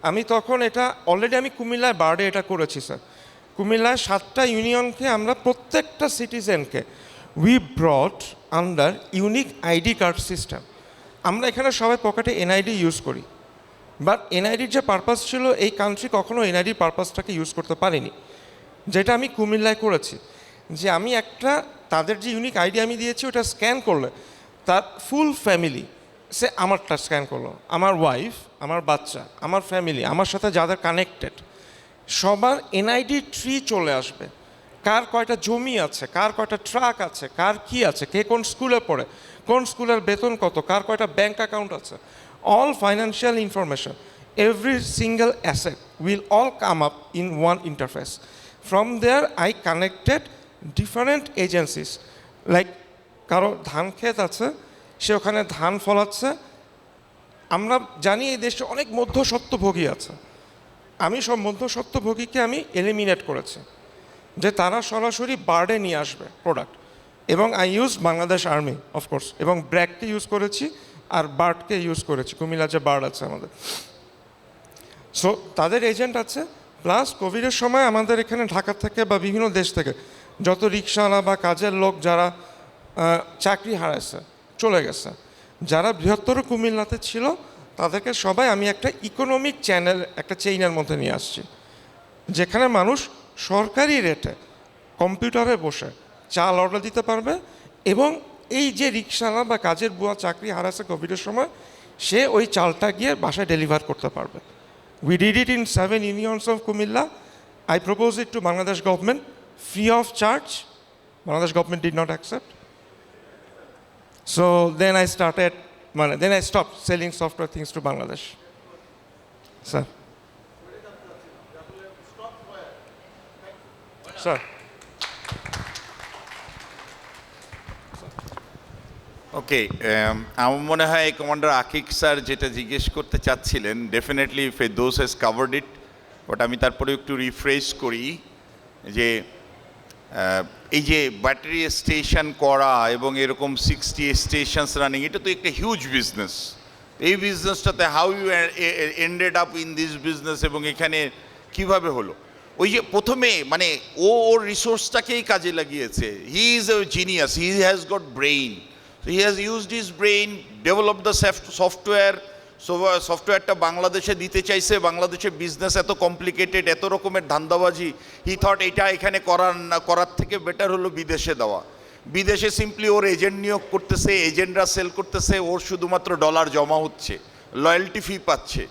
[SPEAKER 4] আমি তখন এটা অলরেডি আমি কুমিল্লায় বার্ডে এটা করেছি স্যার। কুমিল্লায় 7টা ইউনিয়নকে আমরা প্রত্যেকটা সিটিজেনকে we brought under unique ID card system. আমরা এখানে সবাই পকেটে এনআইডি ইউজ করি, বাট এনআইডির যে পারপাস ছিল এই কান্ট্রি কখনো এনআইডির পারপাসটাকে ইউজ করতে পারেনি, যেটা আমি কুমিল্লায় করেছি। যে আমি একটা তাদের যে ইউনিক আইডি আমি দিয়েছি ওটা স্ক্যান করলে তার ফুল ফ্যামিলি, সে আমারটা স্ক্যান করলো, আমার ওয়াইফ, আমার বাচ্চা, আমার ফ্যামিলি, আমার সাথে যাদের কানেক্টেড সবার এনআইডি ট্রি চলে আসবে। কার কয়টা জমি আছে, কার কয়টা ট্রাক আছে, কার কি আছে, কে কোন স্কুলে পড়ে, কোন স্কুলের বেতন কত, কার কয়টা ব্যাঙ্ক অ্যাকাউন্ট আছে, all financial information, every single asset will all come up in one interface. From there I connected different agencies, like কারো ধান ক্ষেত আছে সে ওখানে ধান ফলাচ্ছে। আমরা জানি এই দেশে অনেক মধ্যস্বত্বভোগী আছে, আমি সব মধ্যস্বত্বভোগীকে আমি এলিমিনেট করেছি যে তারা সরাসরি বার্ডে নিয়ে আসবে প্রোডাক্ট। এবং I use Bangladesh army of course, এবং ব্র্যাককে ইউজ করেছি আর বার্ডকে ইউজ করেছি, কুমিল্লা যে বার্ড আছে আমাদের। সো তাদের এজেন্ট আছে, প্লাস কোভিডের সময় আমাদের এখানে ঢাকা থেকে বা বিভিন্ন দেশ থেকে যত রিক্সাওয়ালা বা কাজের লোক যারা চাকরি হারাইছে চলে গেছে, যারা বৃহত্তর কুমিল্লাতে ছিল তাদেরকে সবাই আমি একটা ইকোনমিক চ্যানেল, একটা চেইনের মধ্যে নিয়ে আসছি, যেখানে মানুষ সরকারি রেটে কম্পিউটারে বসে চাল অর্ডার দিতে পারবে, এবং এই যে রিক্সাওয়ালা বা কাজের বুয়া চাকরি হারাছে কোভিডের সময় সে ওই চালটা গিয়ে বাসায় ডেলিভার করতে পারবে। We did it in 7 unions of Kumilla. I proposed it to Bangladesh government free of charge. Bangladesh government did not accept. So then I stopped selling software things to Bangladesh. Sir. Sir.
[SPEAKER 1] ওকে, আমার মনে হয় commander আকিক sir যেটা জিজ্ঞেস করতে চাচ্ছিলেন definitely Ferdous has covered it, but আমি তারপরে একটু রিফ্রেশ করি যে এই যে ব্যাটারি স্টেশন করা এবং এরকম 60 স্টেশনস রানিং, এটা তো একটা হিউজ বিজনেস। এই বিজনেসটাতে how you ended up in this business, এবং এখানে কিভাবে হলো? ওই যে প্রথমে মানে ওর রিসোর্সটাকেই কাজে লাগিয়েছে। He is a genius, he has got brain, he has used his brain, developed the software. So সফটওয়্যারটা বাংলাদেশে দিতে চাইছে, বাংলাদেশে বিজনেস এত কমপ্লিকেটেড, এত রকমের ধান্দাবাজি, হি থট এটা এখানে করার থেকে বেটার হলো বিদেশে দেওয়া। বিদেশে সিম্পলি ওর এজেন্ট নিয়োগ করতেছে, এজেন্টরা সেল করতেছে, ওর শুধুমাত্র ডলার জমা হচ্ছে, লয়্যালটি ফি পাচ্ছে।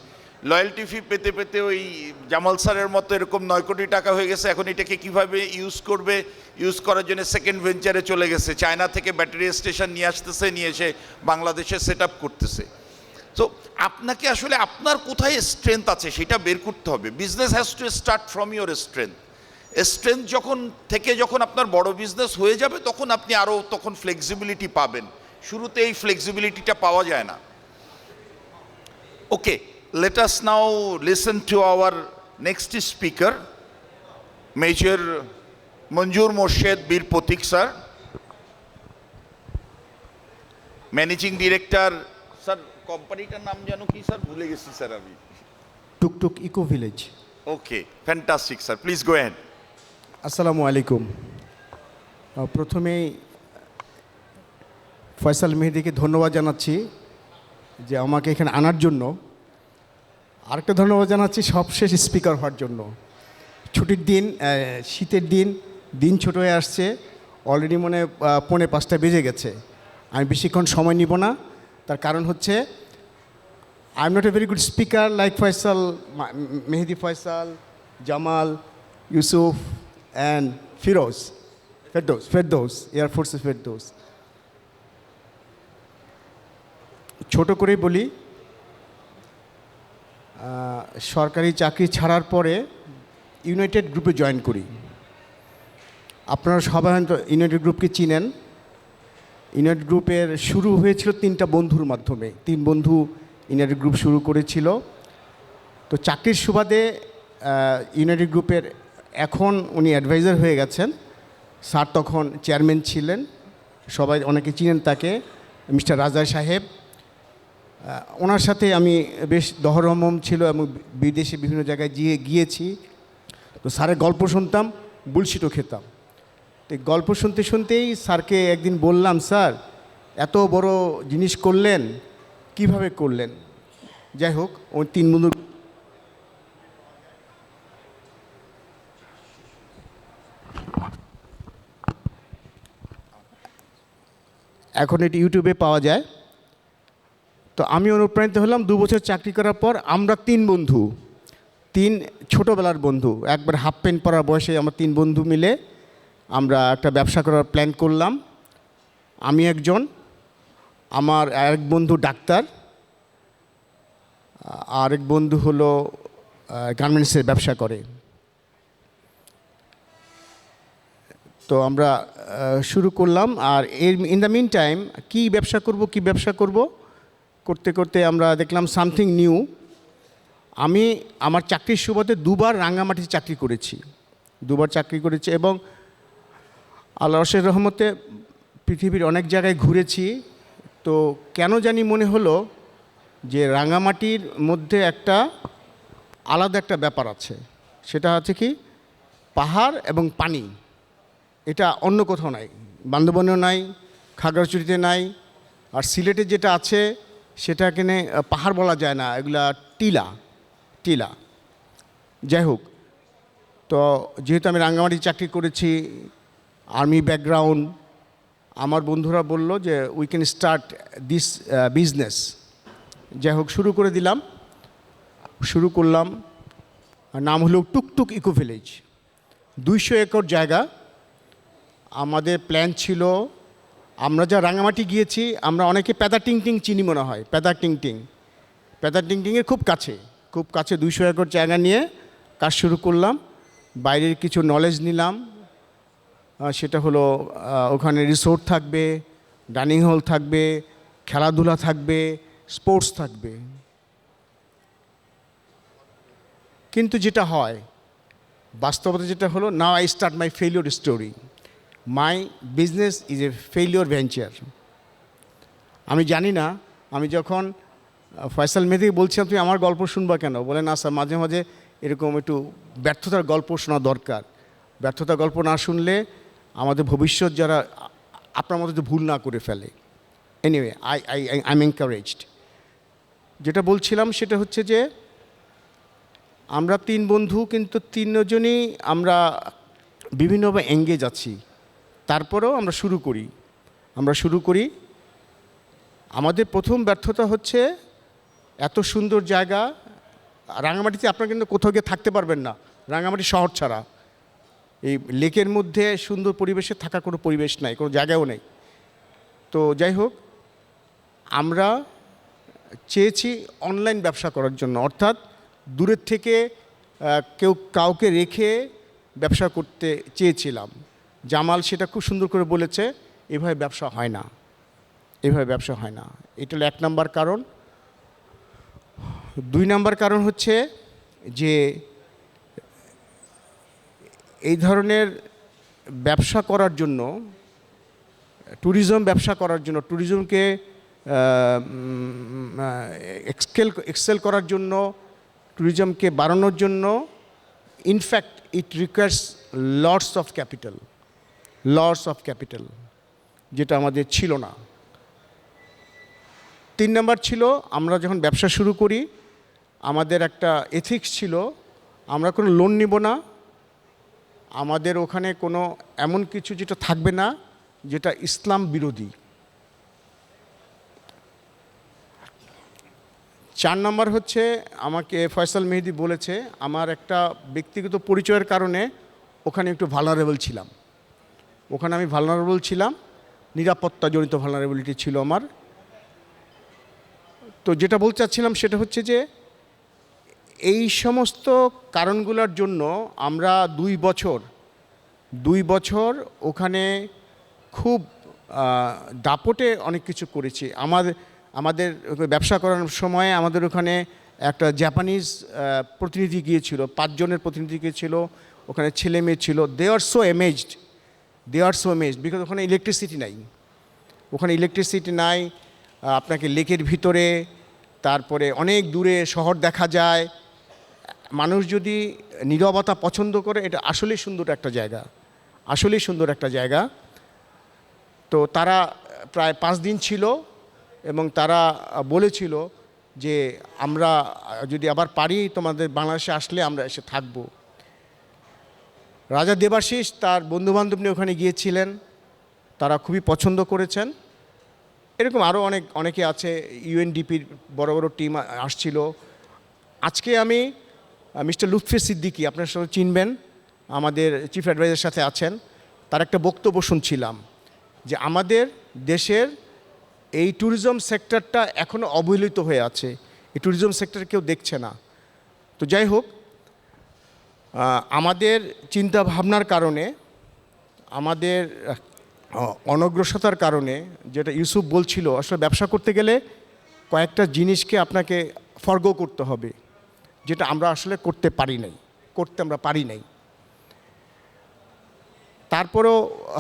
[SPEAKER 1] লয়্যালটি ফি পেতে পেতে ওই জামাল স্যারের মতো এরকম 9 কোটি টাকা হয়ে গেছে। এখন এটাকে কীভাবে ইউজ করবে, ইউজ করার জন্য সেকেন্ড ভেঞ্চারে চলে গেছে, চায়না থেকে ব্যাটারি স্টেশন নিয়ে আসতেছে, নিয়ে এসে বাংলাদেশে সেট আপ করতেছে। তো আপনাকে আসলে আপনার কোথায় স্ট্রেংথ আছে সেটা বের করতে হবে। Business has to start from your strength. Strength যখন আপনার বড় বিজনেস হয়ে যাবে তখন আপনি আরও তখন ফ্লেক্সিবিলিটি পাবেন, শুরুতে এই ফ্লেক্সিবিলিটিটা পাওয়া যায় না। ওকে, let us now listen to our next speaker, Major Manjur Morshed Bir Potik sir, Managing Director. Sir, কোম্পানিটার নাম জানো কি স্যার? ভুলে গেছি স্যার আমি।
[SPEAKER 5] Tuktuk eco village.
[SPEAKER 1] Okay, fantastic sir, please go ahead.
[SPEAKER 5] আসসালামু আলাইকুম। প্রথমেই ফয়সাল মেহেদিকে ধন্যবাদ জানাচ্ছি যে আমাকে এখানে আনার জন্য। আরেকটা ধন্যবাদ জানাচ্ছি সবশেষ স্পিকার হওয়ার জন্য। ছুটির দিন, শীতের দিন, দিন ছোট হয়ে আসছে, অলরেডি মনে হয় 4:45 বেজে গেছে। আমি বেশিক্ষণ সময় নিব না, তার কারণ হচ্ছে I am not a very good speaker like Faisal, Mehedi Faisal, Jamal, Yusuf and Ferdous, এয়ারফোর্সের ফেরদৌস। ছোট করে বলি, সরকারি চাকরি ছাড়ার পরে ইউনাইটেড গ্রুপে জয়েন করি। আপনারা সবাই হয়তো ইউনাইটেড গ্রুপকে চিনেন। ইউনাইটেড গ্রুপের শুরু হয়েছিল 3টা বন্ধুর মাধ্যমে। 3 বন্ধু ইউনাইটেড গ্রুপ শুরু করেছিল। তো চাকরির সুবাদে ইউনাইটেড গ্রুপের এখন উনি অ্যাডভাইজার হয়ে গেছেন। স্যার তখন চেয়ারম্যান ছিলেন, সবাই অনেকে চিনেন তাকে, মিস্টার রাজা সাহেব। ওনার সাথে আমি বেশ দহরমম ছিল এবং বিদেশে বিভিন্ন জায়গায় গিয়েছি। তো স্যারের গল্প শুনতাম, বুলশিটও খেতাম। তো গল্প শুনতে শুনতেই স্যারকে একদিন বললাম, স্যার এত বড় জিনিস করলেন, কিভাবে করলেন? যাই হোক, ওই 3 বন্ধু এখন এটি ইউটিউবে পাওয়া যায়। তো আমি অনুপ্রাণিত হলাম 2 বছর চাকরি করার পর। আমরা 3 বন্ধু, 3 ছোটোবেলার বন্ধু, একবার হাফ প্যান্ট পরার বয়সে আমরা 3 বন্ধু মিলে আমরা একটা ব্যবসা করার প্ল্যান করলাম। আমি একজন, আমার আরেক বন্ধু ডাক্তার, আরেক বন্ধু হলো গার্মেন্টসের ব্যবসা করে। তো আমরা শুরু করলাম। আর ইন দ্য মিন টাইম কী ব্যবসা করব করতে করতে আমরা দেখলাম সামথিং নিউ। আমি আমার চাকরির সুবাদে 2বার রাঙ্গামাটিতে চাকরি করেছি এবং আল্লাহর অশেষ রহমতে পৃথিবীর অনেক জায়গায় ঘুরেছি। তো কেন জানি মনে হলো যে রাঙ্গামাটির মধ্যে একটা আলাদা একটা ব্যাপার আছে। সেটা হচ্ছে কি, পাহাড় এবং পানি। এটা অন্য কোথাও নাই, বান্দরবনেও নাই, খাগড়াছড়িতে নাই। আর সিলেটে যেটা আছে সেটা এখানে পাহাড় বলা যায় না, এগুলা টিলা। যাই হোক, তো যেহেতু আমি রাঙ্গামাটি চাকরি করেছি, আর্মি ব্যাকগ্রাউন্ড, আমার বন্ধুরা বলল যে we can start this business. যাই হোক, শুরু করলাম। নাম হলো টুকটুক ইকো ভিলেজ। 200 একর জায়গা। আমাদের প্ল্যান ছিল, আমরা যা রাঙামাটি গিয়েছি, আমরা অনেকে পেদা টিং চিনি মনে হয়, পেদা টিংটিংয়ের খুব কাছে 200 একর জায়গা নিয়ে কাজ শুরু করলাম। বাইরের কিছু নলেজ নিলাম। সেটা হলো ওখানে রিসোর্ট থাকবে, ডাইনিং হল থাকবে, খেলাধুলা থাকবে, স্পোর্টস থাকবে। কিন্তু যেটা হয় বাস্তবতা যেটা হলো, now I start my failure story. My business is a failure venture. আমি জানি না, আমি যখন ফয়সাল মেহেদিকে বলছিলাম তুমি আমার গল্প শুনবা কেন, বলে না স্যার, মাঝে মাঝে এরকম একটু ব্যর্থতার গল্প শোনা দরকার। ব্যর্থতার গল্প না শুনলে আমাদের ভবিষ্যৎ যারা আপনার মতো ভুল না করে ফেলে। Anyway, I am encouraged. যেটা বলছিলাম সেটা হচ্ছে যে আমরা 3 বন্ধু, কিন্তু 3 জনই আমরা বিভিন্নভাবে এঙ্গেজ আছি। তারপরেও আমরা শুরু করি। আমাদের প্রথম ব্যর্থতা হচ্ছে, এত সুন্দর জায়গা রাঙামাটিতে আপনারা কিন্তু কোথাও গিয়ে থাকতে পারবেন না, রাঙামাটি শহর ছাড়া। এই লেকের মধ্যে সুন্দর পরিবেশে থাকার কোনো পরিবেশ নাই, কোনো জায়গাও নেই। তো যাই হোক, আমরা চেয়েছি অনলাইন ব্যবসা করার জন্য, অর্থাৎ দূরের থেকে কাউকে রেখে ব্যবসা করতে চেয়েছিলাম। জামাল সেটা খুব সুন্দর করে বলেছে, এভাবে ব্যবসা হয় না। এটা হলো 1 নম্বর কারণ। 2 নম্বর কারণ হচ্ছে যে এই ধরনের ব্যবসা করার জন্য, ব্যবসা করার জন্য, ট্যুরিজমকে এক্সেল করার জন্য, ট্যুরিজমকে বাড়ানোর জন্য, in fact it requires lots of capital, যেটা আমাদের ছিল না। 3 নম্বর ছিল, আমরা যখন ব্যবসা শুরু করি আমাদের একটা এথিক্স ছিল, আমরা কোনো লোন নিব না, আমাদের ওখানে কোনো এমন কিছু যেটা থাকবে না যেটা ইসলাম বিরোধী। 4 নম্বর হচ্ছে, আমাকে ফয়সাল মেহেদি বলেছে আমার একটা ব্যক্তিগত পরিচয়ের কারণে ওখানে একটু ভালনারেবল ছিলাম। ওখানে আমি ভালনারেবল ছিলাম, নিরাপত্তাজনিত ভালনারেবিলিটি ছিল আমার। তো যেটা বলতে চাচ্ছিলাম সেটা হচ্ছে যে এই সমস্ত কারণগুলোর জন্য আমরা 2 বছর ওখানে খুব দাপটে অনেক কিছু করেছি। আমাদের ব্যবসা করার সময় আমাদের ওখানে একটা জাপানিজ প্রতিনিধি গিয়েছিল, 5 জনের প্রতিনিধি গিয়েছিল, ওখানে ছেলে মেয়ে ছিল। দে আর সো অ্যামেজড বিকজ ওখানে ইলেকট্রিসিটি নাই। আপনাকে লেকের ভিতরে, তারপরে অনেক দূরে শহর দেখা যায়। মানুষ যদি নীরবতা পছন্দ করে, এটা আসলেই সুন্দর একটা জায়গা। তো তারা প্রায় 5 দিন ছিল এবং তারা বলেছিল যে আমরা যদি আবার পারি তোমাদের বাংলাদেশে আসলে আমরা এসে থাকব। রাজা দেবাশিস তার বন্ধুবান্ধব নিয়ে ওখানে গিয়েছিলেন, তারা খুবই পছন্দ করেছেন। এরকম আরও অনেকে আছে, ইউএনডিপির বড় বড় টিম আসছিল। আজকে আমি মিস্টার লুৎফি সিদ্দিকী, আপনার সাথে চিনবেন, আমাদের চিফ অ্যাডভাইজারের সাথে আছেন, তার একটা বক্তব্য শুনছিলাম যে আমাদের দেশের এই ট্যুরিজম সেক্টরটা এখনও অবহেলিত হয়ে আছে, এই ট্যুরিজম সেক্টর কেউ দেখছে না। তো যাই হোক, আমাদের চিন্তা ভাবনার কারণে, আমাদের অনগ্রসরতার কারণে, যেটা ইউসুফ বলছিল, আসলে ব্যবসা করতে গেলে কয়েকটা জিনিসকে আপনাকে ফরগো করতে হবে, যেটা আমরা আসলে করতে আমরা পারি নাই। তারপরেও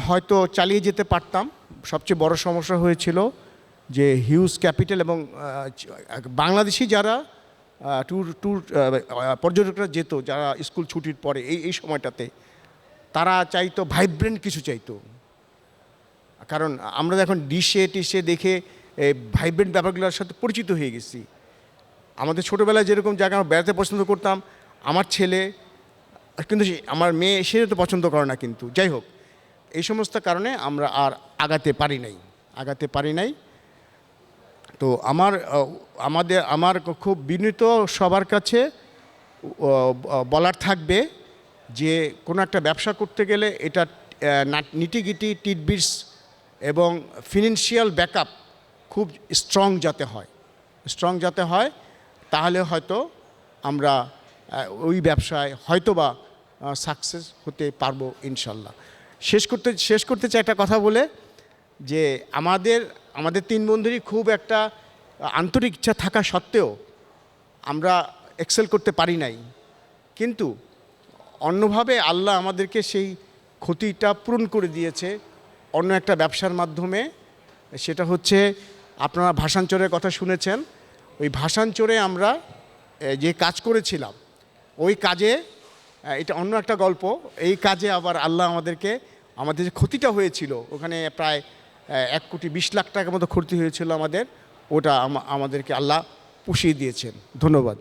[SPEAKER 5] হয়তো চালিয়ে যেতে পারতাম। সবচেয়ে বড় সমস্যা হয়েছিল যে হিউজ ক্যাপিটাল এবং বাংলাদেশি যারা পর্যটকরা যেত, যারা স্কুল ছুটির পরে এই সময়টাতে, তারা চাইতো ভাইব্রেন্ট কিছু চাইতো। কারণ আমরা এখন টিশে দেখে ভাইব্রেন্ট ব্যাপারগুলোর সাথে পরিচিত হয়ে গেছি। আমাদের ছোটোবেলায় যেরকম জায়গা আমরা বেড়াতে পছন্দ করতাম, আমার ছেলে, কিন্তু আমার মেয়ে সে তো পছন্দ করে না। কিন্তু যাই হোক, এই সমস্ত কারণে আমরা আর আগাতে পারি নাই। তো আমার খুব বিনীত সবার কাছে বলার থাকবে যে কোনো একটা ব্যবসা করতে গেলে এটা নিটিগিটি টিটবিটস এবং ফিনান্সিয়াল ব্যাকআপ খুব স্ট্রং যাতে হয়, তাহলে হয়তো আমরা ওই ব্যবসায় হয়তোবা সাকসেস হতে পারবো ইনশাল্লাহ। শেষ করতে চাই একটা কথা বলে, যে আমাদের 3 বন্ধুরই খুব একটা আন্তরিক ইচ্ছা থাকা সত্ত্বেও আমরা এক্সেল করতে পারি নাই। কিন্তু অন্যভাবে আল্লাহ আমাদেরকে সেই ক্ষতিটা পূরণ করে দিয়েছে অন্য একটা ব্যবসার মাধ্যমে। সেটা হচ্ছে, আপনারা ভাসানচরের কথা শুনেছেন, ওই ভাসানচরে আমরা যে কাজ করেছিলাম, ওই কাজে, এটা অন্য একটা গল্প, এই কাজে আবার আল্লাহ আমাদের যে ক্ষতিটা হয়েছিল, ওখানে প্রায় 1,20,00,000 টাকার মতো ক্ষতি হয়েছিল আমাদের, ওটা আমাদেরকে আল্লাহ পুষিয়ে দিয়েছেন। ধন্যবাদ।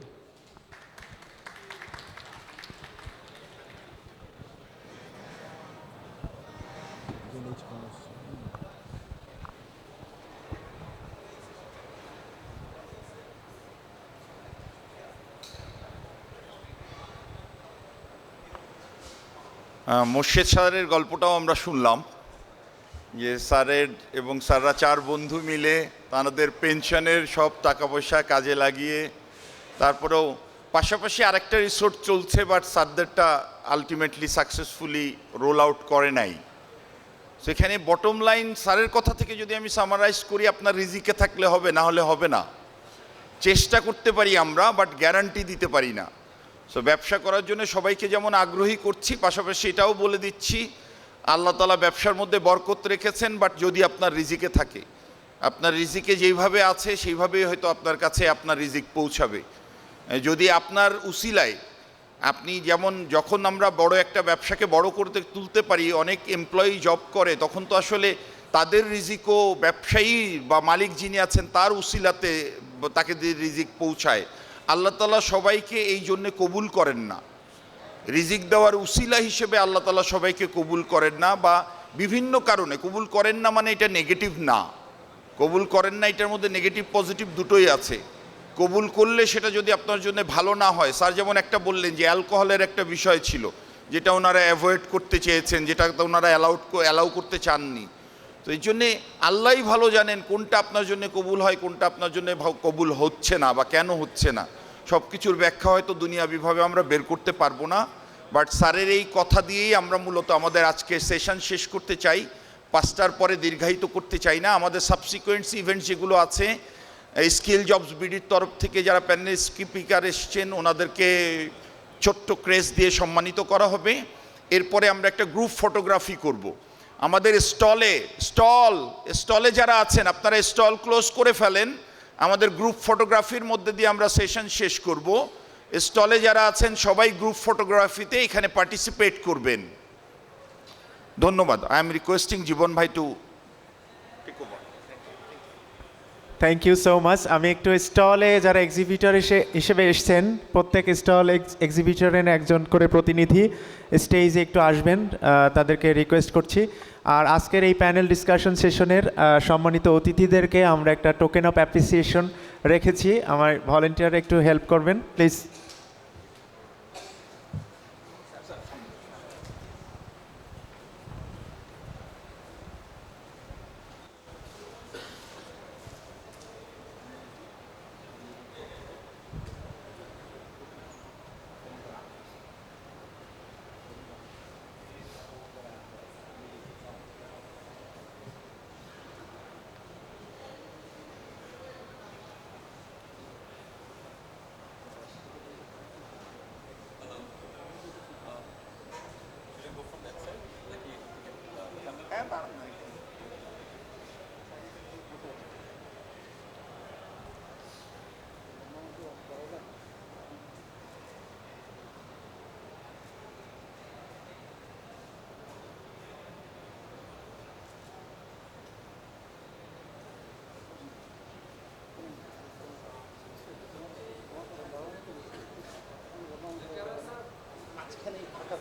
[SPEAKER 1] মোর্শেদ স্যারের গল্পটাও আমরা শুনলাম, যে স্যারের এবং স্যাররা 4 বন্ধু মিলে তাদের পেনশনের সব টাকা পয়সা কাজে লাগিয়ে, তারপরেও পাশাপাশি আরেকটা রিসোর্ট চলছে, বাট স্যারদেরটা আলটিমেটলি সাকসেসফুলি রোল আউট করে নাই। সেখানে বটম লাইন স্যারের কথা থেকে যদি আমি সামারাইজ করি, আপনার রিজিকে থাকলে হবে, না হলে হবে না। চেষ্টা করতে পারি আমরা, বাট গ্যারান্টি দিতে পারি না। সো ব্যবসা করার জন্য সবাইকে যেমন আগ্রহী করছি, পাশাপাশি এটাও বলে দিচ্ছি, আল্লাহ তাআলা ব্যবসার মধ্যে বরকত রেখেছেন, বাট যদি আপনার রিজিকে থাকে, আপনার রিজিকে যেইভাবে আছে সেইভাবেই হয়তো আপনার কাছে আপনার রিজিক পৌঁছাবে। যদি আপনার উসিলায় আপনি, যেমন যখন আমরা বড় একটা ব্যবসাকে বড় করতে তুলতে পারি, অনেক এমপ্লয়ি জব করে, তখন তো আসলে তাদের রিজিকও ব্যবসায়ী বা মালিক যিনি আছেন তার উসিলাতে তাকে রিজিক পৌঁছায়। আল্লাহ তাআলা সবাইকে এই জন্যে কবুল করেন না। রিজিক দেওয়ার উসিলা হিসেবে আল্লাহ তাআলা সবাইকে কবুল করেন না, বা বিভিন্ন কারণে কবুল করেন না, মানে এটা নেগেটিভ না। কবুল করেন না এটার মধ্যে নেগেটিভ পজিটিভ দুটোই আছে। কবুল করলে সেটা যদি আপনার জন্য ভালো না হয়, স্যার যেমন একটা বললেন যে অ্যালকোহলের একটা বিষয় ছিল যেটা ওনারা অ্যাভয়েড করতে চেয়েছেন, যেটা ওনারা অ্যালাউ করতে চাননি। তো এই জন্যে আল্লাহই ভালো জানেন কোনটা আপনার জন্য কবুল হয়, কোনটা আপনার জন্য কবুল হচ্ছে না বা কেন হচ্ছে না। সব কিছুর ব্যাখ্যা হয়তো দুনিয়াবিভাবে আমরা বের করতে পারবো না, বাট স্যারের এই কথা দিয়েই আমরা মূলত আমাদের আজকের সেশন শেষ করতে চাই। 5টার পরে দীর্ঘায়িত করতে চাই না। আমাদের সাবসিকুয়েন্টস ইভেন্টস যেগুলো আছে, স্কিল জবস বিডির তরফ থেকে যারা প্যানেল স্পিকার এসছেন ওনাদেরকে ছোট্ট ক্রেস দিয়ে সম্মানিত করা হবে। এরপরে আমরা একটা গ্রুপ ফটোগ্রাফি করব। আমাদের স্টলে যারা আছেন আপনারা স্টল ক্লোজ করে ফেলেন, আমাদের গ্রুপ ফটোগ্রাফির মধ্যে দিয়ে আমরা সেশন শেষ করব। স্টলে যারা আছেন সবাই গ্রুপ ফটোগ্রাফিতে এখানে পার্টিসিপেট করবেন। ধন্যবাদ। আই এম রিকোয়েস্টিং জীবন ভাই to take over.
[SPEAKER 6] Thank you so much. আমি একটু স্টলে যারা এক্সিবিটর হিসেবে এসছেন, প্রত্যেক স্টল এক্সিবিটরের একজন করে প্রতিনিধি স্টেজে একটু আসবেন, তাদেরকে রিকোয়েস্ট করছি। আর আজকের এই প্যানেল ডিসকাশন সেশনের সম্মানিত অতিথিদেরকে আমরা একটা টোকেন অফ অ্যাপ্রিসিয়েশন রেখেছি। আমার ভলেন্টিয়ার একটু হেল্প করবেন প্লিজ।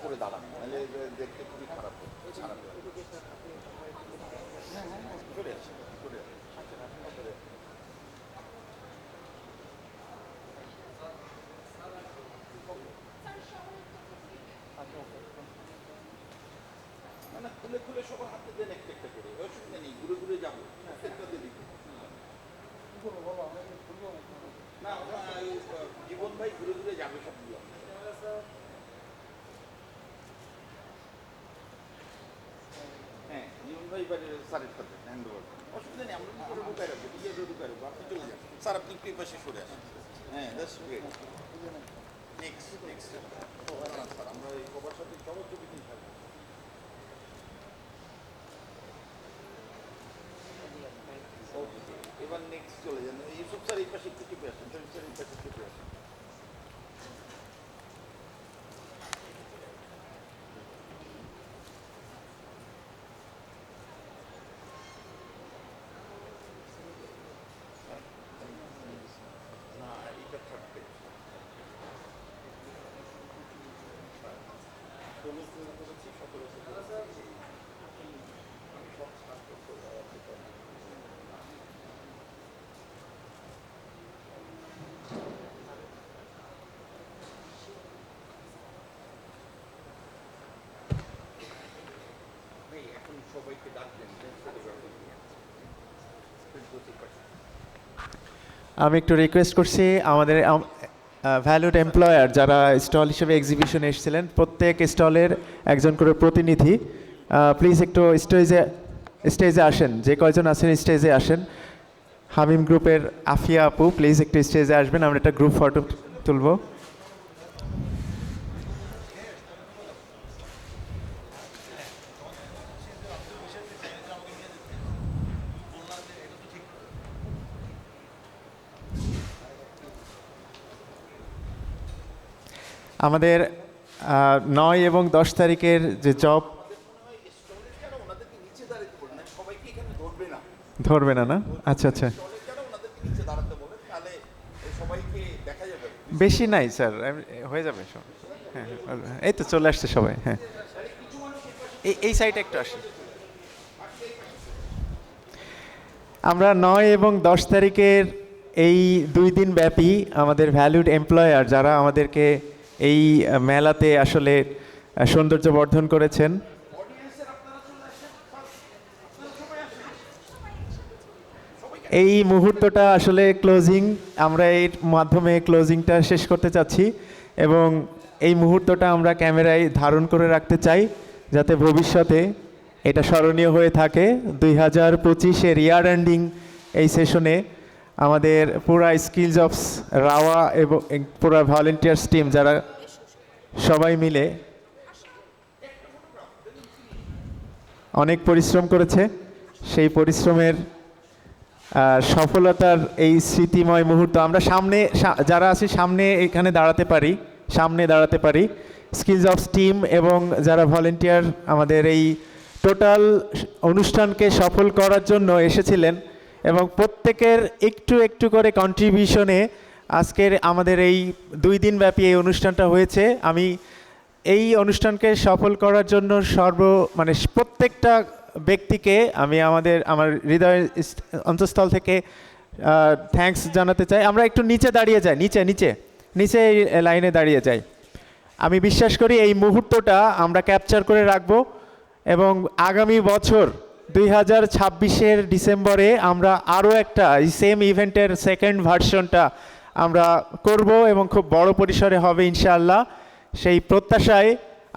[SPEAKER 1] করে দাঁড়ান, নাহলে দেখতে খুবই খারাপ হবে। চলে আসে, চলে আসে। না খুলে খুলে সবার হাতে দেন একটা একটা করে, অসুবিধা নেই, ঘুরে ঘুরে যাবো, একটা দিয়ে দিবো। না জীবন ভাই ঘুরে ঘুরে যাবে সবগুলো। হ্যাঁ জীবন ভাই এবারে স্যারের সাথে হ্যান্ড ওভার, অসুবিধা নেই, আমরা ভিতরে ঢুকাই রাখবো, ভিতরে ঢুকাই রাখবো, আপনি চলে যান। স্যার আপনি একটু এই পাশে সরে আসেন। হ্যাঁ দ্যাটস গ্রেট। নেক্সট স্যার আমরা এই সবার সাথে সবার ছবিতেই থাকবো। এবার নেক্সট চলে যান। ইউসুফ স্যার এই পাশে একটু চেপে আসেন, শরীফ স্যার এই পাশে চেপে আসেন। না এটা থাকবে। এখন সবাইকে ডাকবেন।
[SPEAKER 6] আমি একটু রিকোয়েস্ট করছি আমাদের ভ্যালুড এমপ্লয়ার যারা স্টল হিসেবে এক্সিবিশনে এসেছিলেন, প্রত্যেক স্টলের একজন করে প্রতিনিধি প্লিজ একটু স্টেজে আসেন। যে কয়জন আছেন স্টেজে আসেন। হামিম গ্রুপের আফিয়া আপু প্লিজ একটু স্টেজে আসবেন, আমরা একটা গ্রুপ ফটো তুলব। আমাদের 9 এবং 10 তারিখের যে জব ধরবে না না? আচ্ছা আচ্ছা, বেশি নাই স্যার, হয়ে যাবে সব। হ্যাঁ এই তো চলে আসছে সবাই। হ্যাঁ এই সাইডে একটু আসি। আমরা 9 এবং 10 তারিখের এই 2 দিন ব্যাপী আমাদের ভ্যালুড এমপ্লয়ার যারা আমাদেরকে এই মেলাতে আসলে সৌন্দর্য বর্ধন করেছেন, এই মুহূর্তটা আসলে ক্লোজিং, আমরা এর মাধ্যমে ক্লোজিংটা শেষ করতে চাচ্ছি এবং এই মুহূর্তটা আমরা ক্যামেরায় ধারণ করে রাখতে চাই যাতে ভবিষ্যতে এটা স্মরণীয় হয়ে থাকে। 2025-এর ইয়ার এন্ডিং এই সেশনে আমাদের পুরা স্কিলস অফ রাওয়া এবং পুরা ভলেন্টিয়ার্স টিম যারা সবাই মিলে অনেক পরিশ্রম করেছে, সেই পরিশ্রমের সফলতার এই স্মৃতিময় মুহূর্ত আমরা যারা আছি এখানে সামনে দাঁড়াতে পারি স্কিলস অফ টিম এবং যারা ভলেন্টিয়ার আমাদের এই টোটাল অনুষ্ঠানকে সফল করার জন্য এসেছিলেন এবং প্রত্যেকের একটু একটু করে কন্ট্রিবিউশনে আজকের আমাদের এই 2 দিন ব্যাপী এই অনুষ্ঠানটা হয়েছে। আমি এই অনুষ্ঠানকে সফল করার জন্য প্রত্যেকটা ব্যক্তিকে আমি আমার হৃদয়ের অন্তঃস্থল থেকে থ্যাঙ্কস জানাতে চাই। আমরা একটু নিচে দাঁড়িয়ে যাই, নিচে এই লাইনে দাঁড়িয়ে যাই। আমি বিশ্বাস করি এই মুহূর্তটা আমরা ক্যাপচার করে রাখব এবং আগামী বছর 2026-এর ডিসেম্বরে আমরা আরও একটা এই সেম ইভেন্টের সেকেন্ড ভার্সনটা আমরা করব এবং খুব বড় পরিসরে হবে ইনশাআল্লাহ। সেই প্রত্যাশায়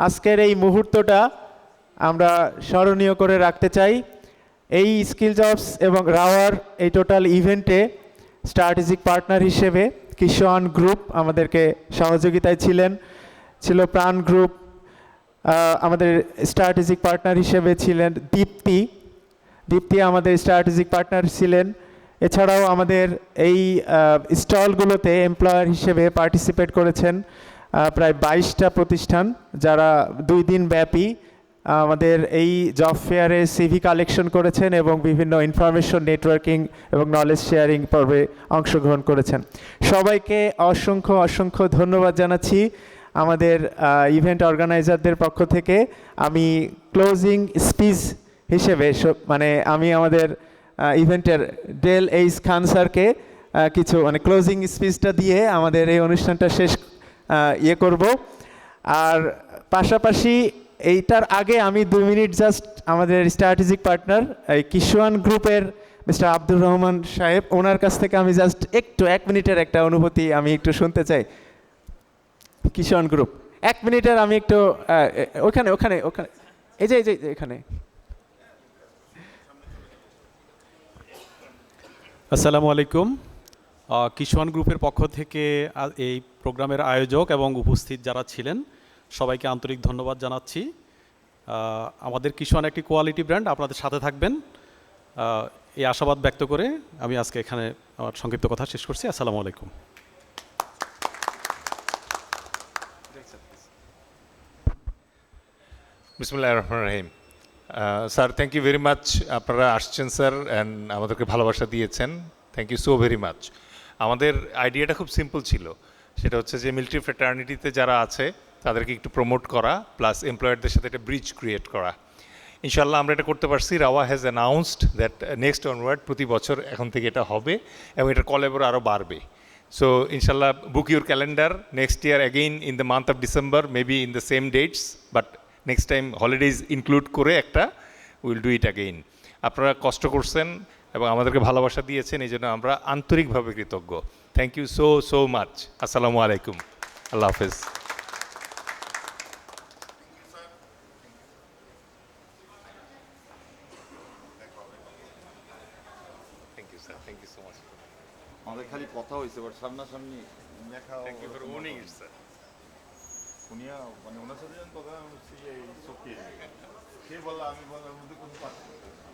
[SPEAKER 6] আজকের এই মুহূর্তটা আমরা স্মরণীয় করে রাখতে চাই। এই স্কিলস অফস এবং রাওয়ার এই টোটাল ইভেন্টে স্ট্র্যাটেজিক পার্টনার হিসেবে কিষাণ গ্রুপ আমাদেরকে সহযোগিতায় ছিল প্রাণ গ্রুপ, আমাদের স্ট্র্যাটেজিক পার্টনার হিসেবে ছিলেন দীপ্তি আমাদের স্ট্র্যাটেজিক পার্টনার ছিলেন। এছাড়াও আমাদের এই স্টলগুলোতে এমপ্লয়ার হিসেবে পার্টিসিপেট করেছেন প্রায় 22টা প্রতিষ্ঠান যারা 2 দিন ব্যাপী আমাদের এই জব ফেয়ারে সিভি কালেকশন করেছেন এবং বিভিন্ন ইনফরমেশন নেটওয়ার্কিং এবং নলেজ শেয়ারিং পর্বে অংশগ্রহণ করেছেন। সবাইকে অসংখ্য ধন্যবাদ জানাচ্ছি আমাদের ইভেন্ট অর্গানাইজারদের পক্ষ থেকে। আমি ক্লোজিং স্পিচ হিসেবে আমি আমাদের ইভেন্টের ডেল এইচ খান স্যারকে কিছু ক্লোজিং স্পিচটা দিয়ে আমাদের এই অনুষ্ঠানটা শেষ করব। আর পাশাপাশি এইটার আগে আমি 2 মিনিট জাস্ট আমাদের স্ট্র্যাটেজিক পার্টনার এই কিষাণ গ্রুপের মিস্টার আব্দুর রহমান সাহেব, ওনার কাছ থেকে আমি জাস্ট একটু 1 মিনিটের একটা অনুভূতি আমি একটু শুনতে চাই। কিষাণ গ্রুপ 1 মিনিটের আমি একটু ওখানে এই যে এখানে।
[SPEAKER 7] আসসালামু আলাইকুম। কিষাণ গ্রুপের পক্ষ থেকে এই প্রোগ্রামের আয়োজক এবং উপস্থিত যারা ছিলেন সবাইকে আন্তরিক ধন্যবাদ জানাচ্ছি। আমাদের কিষাণ একটি কোয়ালিটি ব্র্যান্ড, আপনাদের সাথে থাকবেন এই আশাবাদ ব্যক্ত করে আমি আজকে এখানে আমার সংক্ষিপ্ত কথা শেষ করছি। আসসালামু আলাইকুম।
[SPEAKER 8] বিসমিল্লাহির রহমানির রহিম। Sir, thank you very much. আপনারা আসছেন স্যার অ্যান্ড আমাদেরকে ভালোবাসা দিয়েছেন, thank you so very much. আমাদের আইডিয়াটা খুব সিম্পল ছিল, সেটা হচ্ছে যে মিলিটারি ফ্র্যাটার্নিটিতে যারা আছে তাদেরকে একটু প্রমোট করা, প্লাস এমপ্লয়ারদের সাথে একটা ব্রিজ ক্রিয়েট করা। ইনশাল্লাহ আমরা এটা করতে পারছি। Rava has announced that next onward প্রতি বছর এখন থেকে এটা হবে এবং এটার কলেবর আরও বাড়বে। সো ইনশাল্লাহ বুক your calendar, next year again in the month of December, maybe in the same dates, but next time holidays include করে একটা উইল ডু ইট অ্যাগেইন। আপনারা কষ্ট করছেন এবং আমাদেরকে ভালোবাসা দিয়েছেন, এই জন্য আমরা আন্তরিকভাবে কৃতজ্ঞ। Thank you so much. আসসালামু আলাইকুম, আল্লাহ হাফেজ।
[SPEAKER 1] আমাদের খালি কথা হয়েছে, বাট সামনাসামনি দেখা।
[SPEAKER 8] Thank you for owning it, sir.
[SPEAKER 1] ওনার সাথে কথা সে বললো, আমি বললাম, মধ্যে কোনো পার্থক্য নেই।